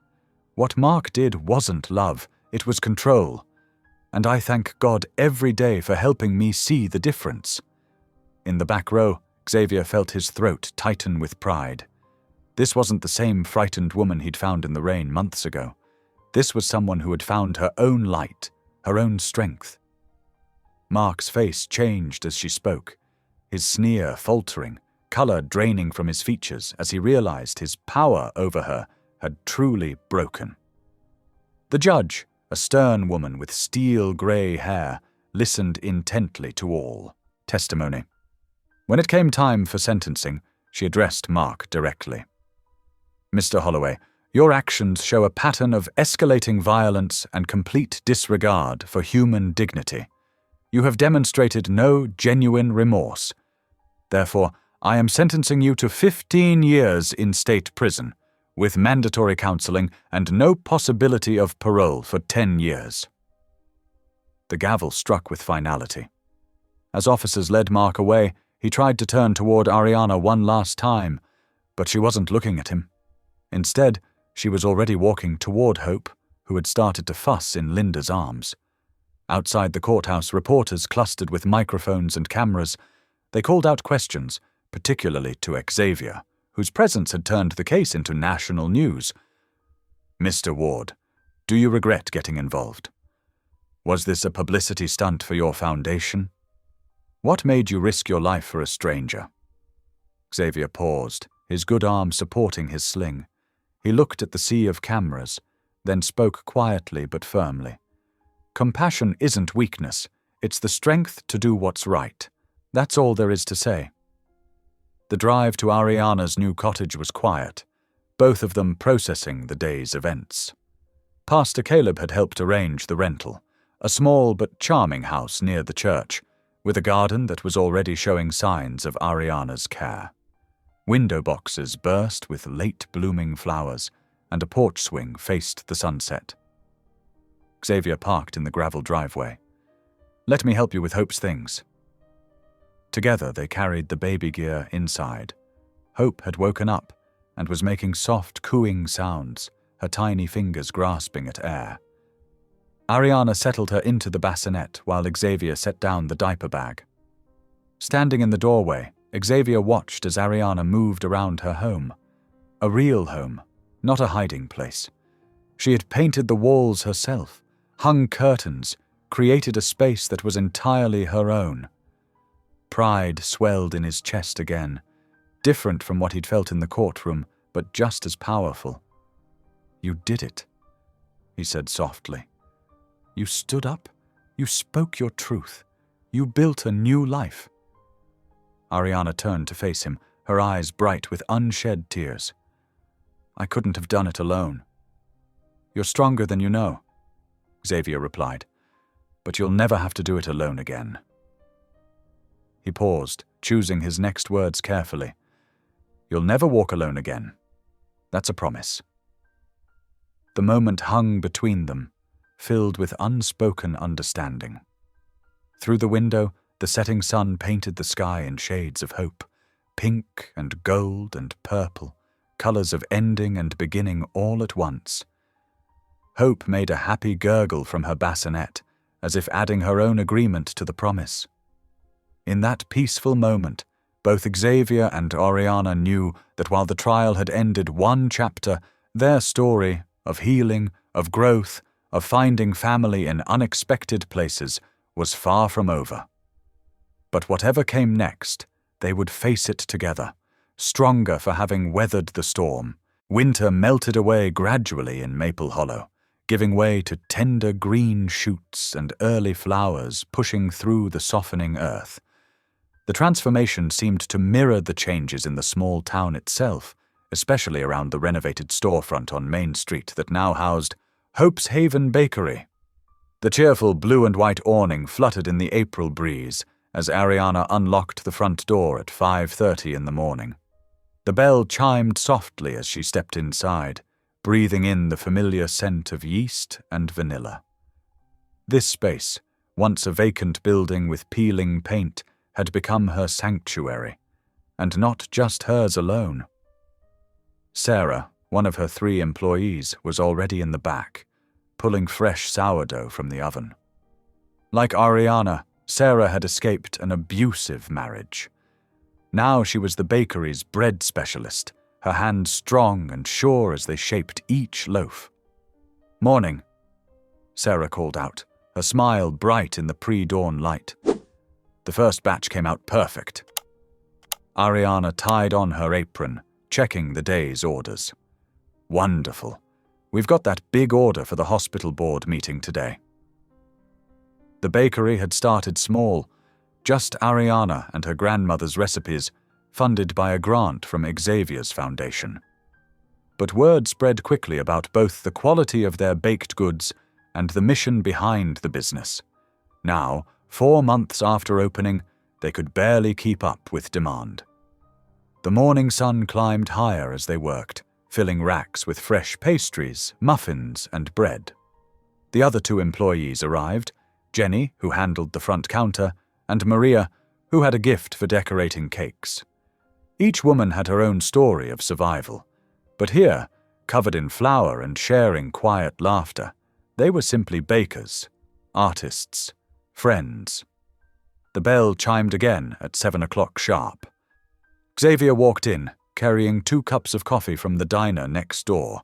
What Mark did wasn't love, it was control. And I thank God every day for helping me see the difference." In the back row, Xavier felt his throat tighten with pride. This wasn't the same frightened woman he'd found in the rain months ago. This was someone who had found her own light, her own strength. Mark's face changed as she spoke, his sneer faltering, color draining from his features as he realized his power over her had truly broken. The judge, a stern woman with steel-grey hair, listened intently to all testimony. When it came time for sentencing, she addressed Mark directly. "Mr. Holloway, your actions show a pattern of escalating violence and complete disregard for human dignity. You have demonstrated no genuine remorse. Therefore, I am sentencing you to 15 years in state prison, with mandatory counseling and no possibility of parole for 10 years. The gavel struck with finality. As officers led Mark away, he tried to turn toward Ariana one last time, but she wasn't looking at him. Instead, she was already walking toward Hope, who had started to fuss in Linda's arms. Outside the courthouse, reporters clustered with microphones and cameras. They called out questions, particularly to Xavier, whose presence had turned the case into national news. "Mr. Ward, do you regret getting involved? Was this a publicity stunt for your foundation? What made you risk your life for a stranger?" Xavier paused, his good arm supporting his sling. He looked at the sea of cameras, then spoke quietly but firmly. "Compassion isn't weakness, it's the strength to do what's right. That's all there is to say." The drive to Ariana's new cottage was quiet, both of them processing the day's events. Pastor Caleb had helped arrange the rental, a small but charming house near the church, with a garden that was already showing signs of Ariana's care. Window boxes burst with late-blooming flowers, and a porch swing faced the sunset. Xavier parked in the gravel driveway. "Let me help you with Hope's things." Together they carried the baby gear inside. Hope had woken up and was making soft cooing sounds, her tiny fingers grasping at air. Ariana settled her into the bassinet while Xavier set down the diaper bag. Standing in the doorway, Xavier watched as Ariana moved around her home. A real home, not a hiding place. She had painted the walls herself, hung curtains, created a space that was entirely her own. Pride swelled in his chest again, different from what he'd felt in the courtroom, but just as powerful. "You did it," he said softly. "You stood up, you spoke your truth, you built a new life." Ariana turned to face him, her eyes bright with unshed tears. "I couldn't have done it alone." "You're stronger than you know," Xavier replied, "but you'll never have to do it alone again." He paused, choosing his next words carefully. "You'll never walk alone again. That's a promise." The moment hung between them, filled with unspoken understanding. Through the window, the setting sun painted the sky in shades of hope, pink and gold and purple, colors of ending and beginning all at once. Hope made a happy gurgle from her bassinet, as if adding her own agreement to the promise. In that peaceful moment, both Xavier and Ariana knew that while the trial had ended one chapter, their story of healing, of growth, of finding family in unexpected places was far from over. But whatever came next, they would face it together, stronger for having weathered the storm. Winter melted away gradually in Maple Hollow, giving way to tender green shoots and early flowers pushing through the softening earth. The transformation seemed to mirror the changes in the small town itself, especially around the renovated storefront on Main Street that now housed Hope's Haven Bakery. The cheerful blue and white awning fluttered in the April breeze as Ariana unlocked the front door at 5:30 in the morning. The bell chimed softly as she stepped inside, breathing in the familiar scent of yeast and vanilla. This space, once a vacant building with peeling paint, had become her sanctuary, and not just hers alone. Sarah, one of her 3 employees, was already in the back, pulling fresh sourdough from the oven. Like Ariana, Sarah had escaped an abusive marriage. Now she was the bakery's bread specialist, her hands strong and sure as they shaped each loaf. "Morning," Sarah called out, her smile bright in the pre-dawn light. The first batch came out perfect. Ariana tied on her apron, checking the day's orders. "Wonderful. We've got that big order for the hospital board meeting today." The bakery had started small, just Ariana and her grandmother's recipes, funded by a grant from Xavier's foundation. But word spread quickly about both the quality of their baked goods and the mission behind the business. Now, 4 months after opening, they could barely keep up with demand. The morning sun climbed higher as they worked, filling racks with fresh pastries, muffins, and bread. The other 2 employees arrived, Jenny, who handled the front counter, and Maria, who had a gift for decorating cakes. Each woman had her own story of survival, but here, covered in flour and sharing quiet laughter, they were simply bakers, artists, friends. The bell chimed again at 7 o'clock sharp. Xavier walked in, carrying 2 cups of coffee from the diner next door.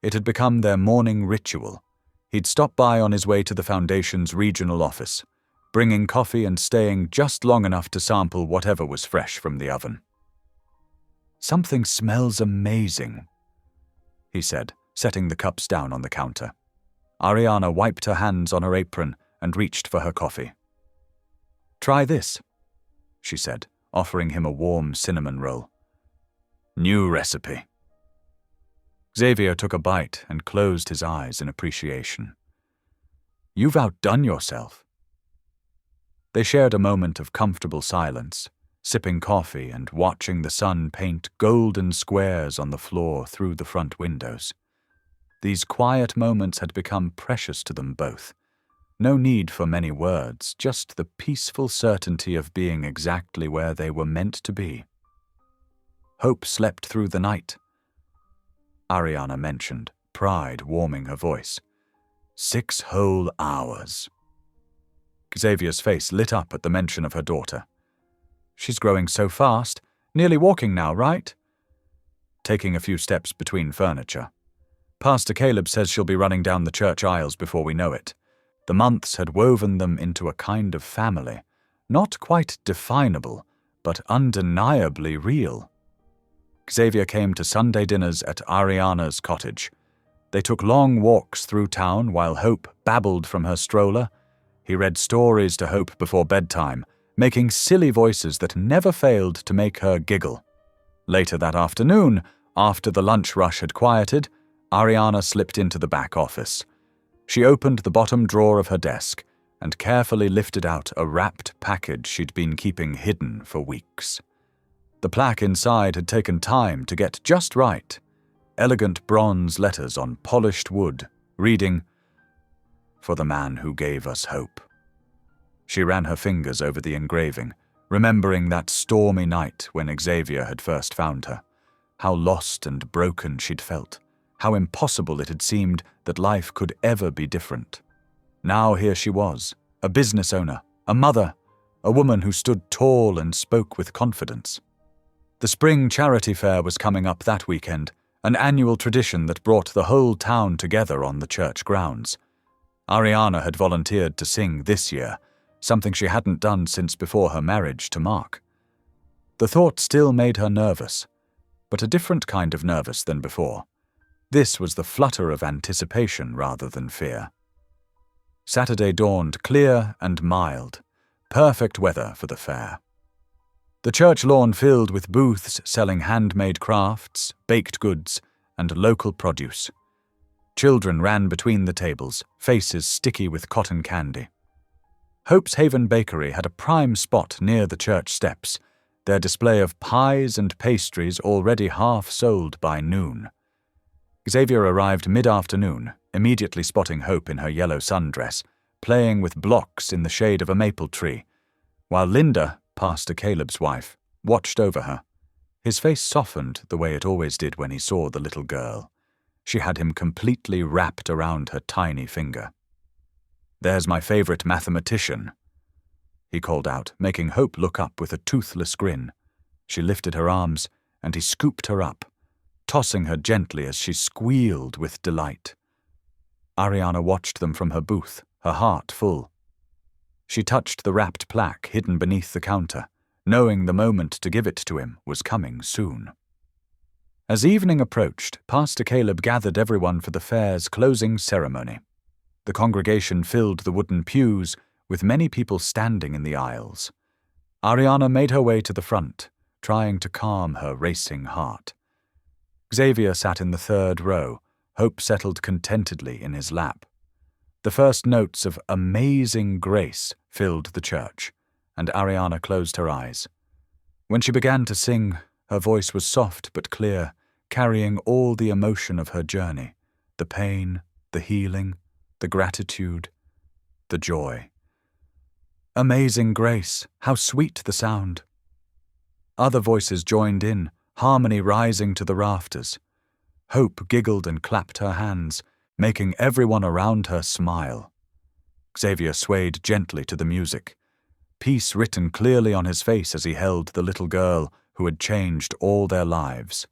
It had become their morning ritual. He'd stop by on his way to the Foundation's regional office, bringing coffee and staying just long enough to sample whatever was fresh from the oven. "Something smells amazing," he said, setting the cups down on the counter. Ariana wiped her hands on her apron and reached for her coffee. "Try this," she said, offering him a warm cinnamon roll. "New recipe." Xavier took a bite and closed his eyes in appreciation. "You've outdone yourself." They shared a moment of comfortable silence, sipping coffee and watching the sun paint golden squares on the floor through the front windows. These quiet moments had become precious to them both. No need for many words, just the peaceful certainty of being exactly where they were meant to be. "Hope slept through the night," Ariana mentioned, pride warming her voice. 6 whole hours. Xavier's face lit up at the mention of her daughter. "She's growing so fast, nearly walking now, right?" Taking a few steps between furniture. "Pastor Caleb says she'll be running down the church aisles before we know it." The months had woven them into a kind of family, not quite definable, but undeniably real. Xavier came to Sunday dinners at Ariana's cottage. They took long walks through town while Hope babbled from her stroller. He read stories to Hope before bedtime, making silly voices that never failed to make her giggle. Later that afternoon, after the lunch rush had quieted, Ariana slipped into the back office. She opened the bottom drawer of her desk and carefully lifted out a wrapped package she'd been keeping hidden for weeks. The plaque inside had taken time to get just right. Elegant bronze letters on polished wood, reading, "For the man who gave us hope." She ran her fingers over the engraving, remembering that stormy night when Xavier had first found her. How lost and broken she'd felt. How impossible it had seemed that life could ever be different. Now here she was, a business owner, a mother, a woman who stood tall and spoke with confidence. The spring charity fair was coming up that weekend, an annual tradition that brought the whole town together on the church grounds. Ariana had volunteered to sing this year, something she hadn't done since before her marriage to Mark. The thought still made her nervous, but a different kind of nervous than before. This was the flutter of anticipation rather than fear. Saturday dawned clear and mild, perfect weather for the fair. The church lawn filled with booths selling handmade crafts, baked goods, and local produce. Children ran between the tables, faces sticky with cotton candy. Hope's Haven Bakery had a prime spot near the church steps, their display of pies and pastries already half sold by noon. Xavier arrived mid-afternoon, immediately spotting Hope in her yellow sundress, playing with blocks in the shade of a maple tree, while Linda, Pastor Caleb's wife, watched over her. His face softened the way it always did when he saw the little girl. She had him completely wrapped around her tiny finger. "There's my favorite mathematician," he called out, making Hope look up with a toothless grin. She lifted her arms, and he scooped her up, tossing her gently as she squealed with delight. Ariana watched them from her booth, her heart full. She touched the wrapped plaque hidden beneath the counter, knowing the moment to give it to him was coming soon. As evening approached, Pastor Caleb gathered everyone for the fair's closing ceremony. The congregation filled the wooden pews, with many people standing in the aisles. Ariana made her way to the front, trying to calm her racing heart. Xavier sat in the third row, Hope settled contentedly in his lap. The first notes of Amazing Grace filled the church, and Ariana closed her eyes. When she began to sing, her voice was soft but clear, carrying all the emotion of her journey, the pain, the healing, the gratitude, the joy. Amazing Grace, how sweet the sound. Other voices joined in, harmony rising to the rafters. Hope giggled and clapped her hands, making everyone around her smile. Xavier swayed gently to the music, peace written clearly on his face as he held the little girl who had changed all their lives.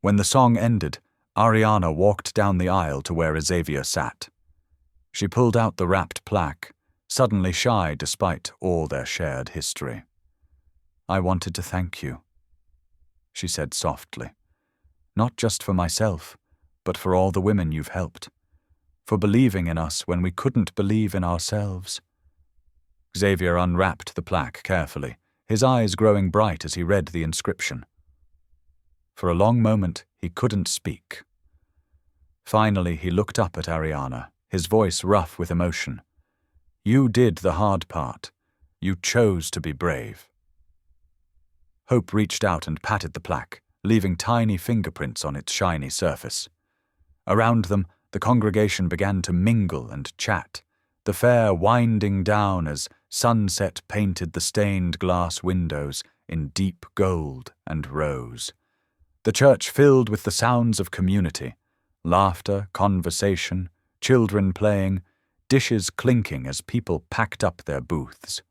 When the song ended, Ariana walked down the aisle to where Xavier sat. She pulled out the wrapped plaque, suddenly shy despite all their shared history. "I wanted to thank you," she said softly. "Not just for myself, but for all the women you've helped. For believing in us when we couldn't believe in ourselves." Xavier unwrapped the plaque carefully, his eyes growing bright as he read the inscription. For a long moment, he couldn't speak. Finally, he looked up at Ariana, his voice rough with emotion. "You did the hard part. You chose to be brave." Hope reached out and patted the plaque, leaving tiny fingerprints on its shiny surface. Around them, the congregation began to mingle and chat, the fair winding down as sunset painted the stained glass windows in deep gold and rose. The church filled with the sounds of community, laughter, conversation, children playing, dishes clinking as people packed up their booths.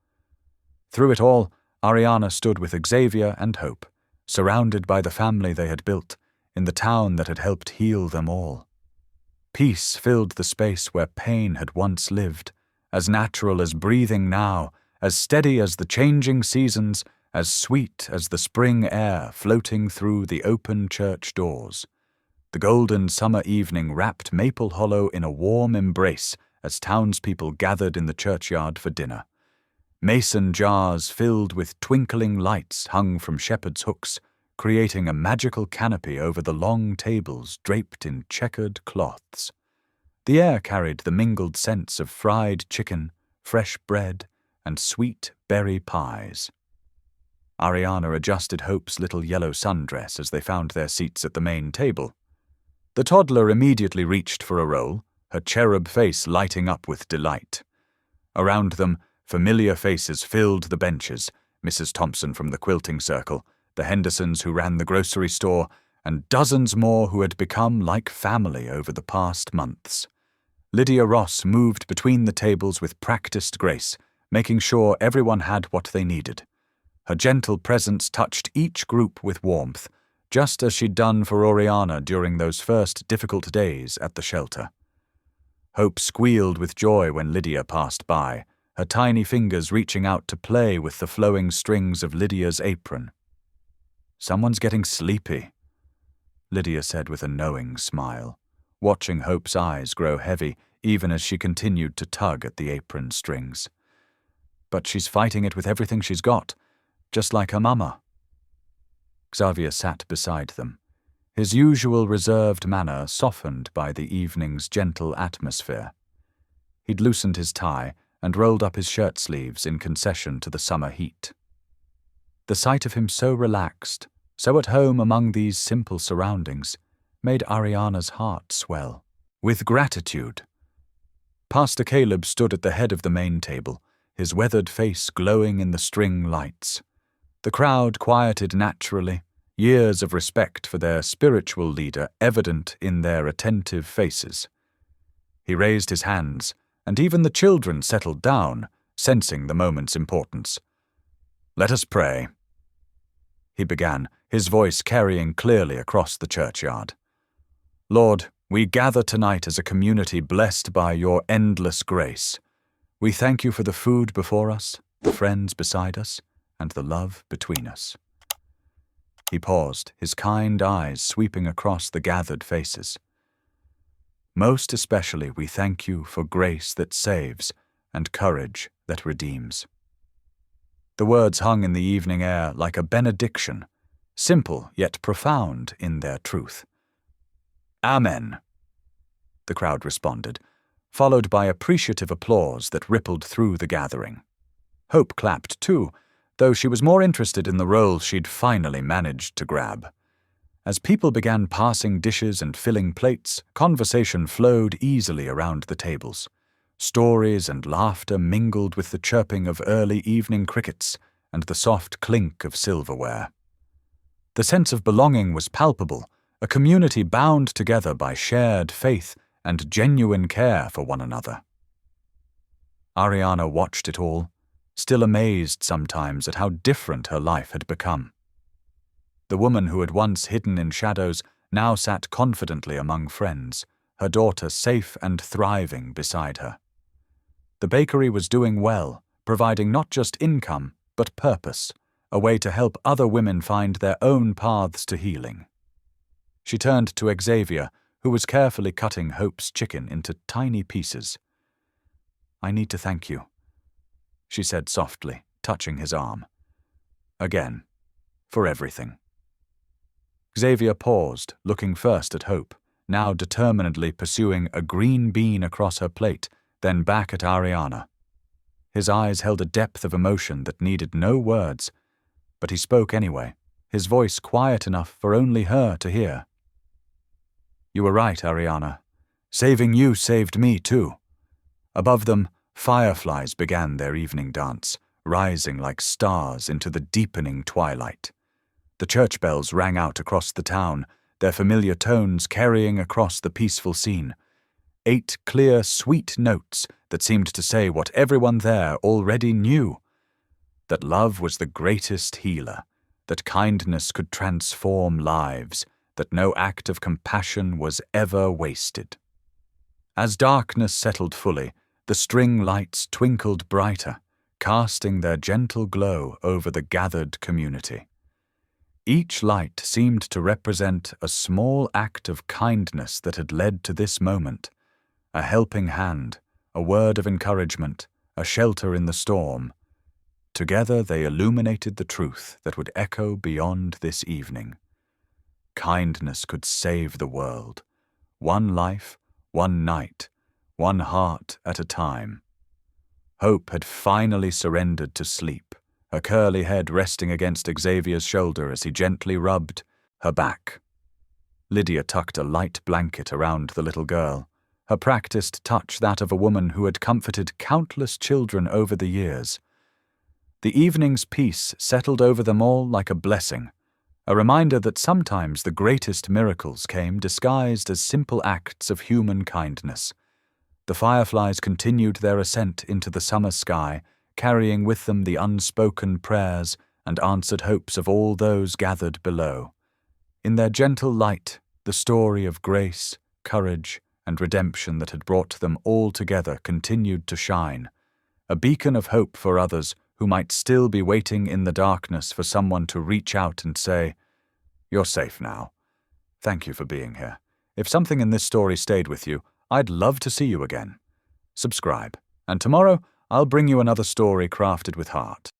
Through it all, Ariana stood with Xavier and Hope, surrounded by the family they had built, in the town that had helped heal them all. Peace filled the space where pain had once lived, as natural as breathing now, as steady as the changing seasons, as sweet as the spring air floating through the open church doors. The golden summer evening wrapped Maple Hollow in a warm embrace as townspeople gathered in the churchyard for dinner. Mason jars filled with twinkling lights hung from shepherd's hooks, creating a magical canopy over the long tables draped in checkered cloths. The air carried the mingled scents of fried chicken, fresh bread, and sweet berry pies. Ariana adjusted Hope's little yellow sundress as they found their seats at the main table. The toddler immediately reached for a roll, her cherub face lighting up with delight. Around them, familiar faces filled the benches, Mrs. Thompson from the quilting circle, the Hendersons who ran the grocery store, and dozens more who had become like family over the past months. Lydia Ross moved between the tables with practiced grace, making sure everyone had what they needed. Her gentle presence touched each group with warmth, just as she'd done for Oriana during those first difficult days at the shelter. Hope squealed with joy when Lydia passed by, her tiny fingers reaching out to play with the flowing strings of Lydia's apron. "Someone's getting sleepy," Lydia said with a knowing smile, watching Hope's eyes grow heavy even as she continued to tug at the apron strings. "But she's fighting it with everything she's got, just like her mama." Xavier sat beside them, his usual reserved manner softened by the evening's gentle atmosphere. He'd loosened his tie and rolled up his shirt sleeves in concession to the summer heat. The sight of him so relaxed, so at home among these simple surroundings, made Ariana's heart swell. With gratitude, Pastor Caleb stood at the head of the main table, his weathered face glowing in the string lights. The crowd quieted naturally, years of respect for their spiritual leader evident in their attentive faces. He raised his hands, and even the children settled down, sensing the moment's importance. "Let us pray," he began, his voice carrying clearly across the churchyard. "Lord, we gather tonight as a community blessed by your endless grace. We thank you for the food before us, the friends beside us, and the love between us." He paused, his kind eyes sweeping across the gathered faces. "Most especially we thank you for grace that saves and courage that redeems." The words hung in the evening air like a benediction, simple yet profound in their truth. "Amen," the crowd responded, followed by appreciative applause that rippled through the gathering. Hope clapped too, though she was more interested in the role she'd finally managed to grab. As people began passing dishes and filling plates, conversation flowed easily around the tables. Stories and laughter mingled with the chirping of early evening crickets and the soft clink of silverware. The sense of belonging was palpable, a community bound together by shared faith and genuine care for one another. Ariana watched it all, still amazed sometimes at how different her life had become. The woman who had once hidden in shadows now sat confidently among friends, her daughter safe and thriving beside her. The bakery was doing well, providing not just income, but purpose, a way to help other women find their own paths to healing. She turned to Xavier, who was carefully cutting Hope's chicken into tiny pieces. "I need to thank you," she said softly, touching his arm. "Again, for everything." Xavier paused, looking first at Hope, now determinedly pursuing a green bean across her plate, then back at Ariana. His eyes held a depth of emotion that needed no words, but he spoke anyway, his voice quiet enough for only her to hear. "You were right, Ariana. Saving you saved me too." Above them, fireflies began their evening dance, rising like stars into the deepening twilight. The church bells rang out across the town, their familiar tones carrying across the peaceful scene. 8 clear, sweet notes that seemed to say what everyone there already knew: that love was the greatest healer, that kindness could transform lives, that no act of compassion was ever wasted. As darkness settled fully, the string lights twinkled brighter, casting their gentle glow over the gathered community. Each light seemed to represent a small act of kindness that had led to this moment, a helping hand, a word of encouragement, a shelter in the storm. Together they illuminated the truth that would echo beyond this evening. Kindness could save the world, one life, one night, one heart at a time. Hope had finally surrendered to sleep, her curly head resting against Xavier's shoulder as he gently rubbed her back. Lydia tucked a light blanket around the little girl, her practiced touch that of a woman who had comforted countless children over the years. The evening's peace settled over them all like a blessing, a reminder that sometimes the greatest miracles came disguised as simple acts of human kindness. The fireflies continued their ascent into the summer sky, carrying with them the unspoken prayers and answered hopes of all those gathered below. In their gentle light, the story of grace, courage, and redemption that had brought them all together continued to shine, a beacon of hope for others who might still be waiting in the darkness for someone to reach out and say, "You're safe now. Thank you for being here. If something in this story stayed with you, I'd love to see you again. Subscribe, and tomorrow I'll bring you another story crafted with heart."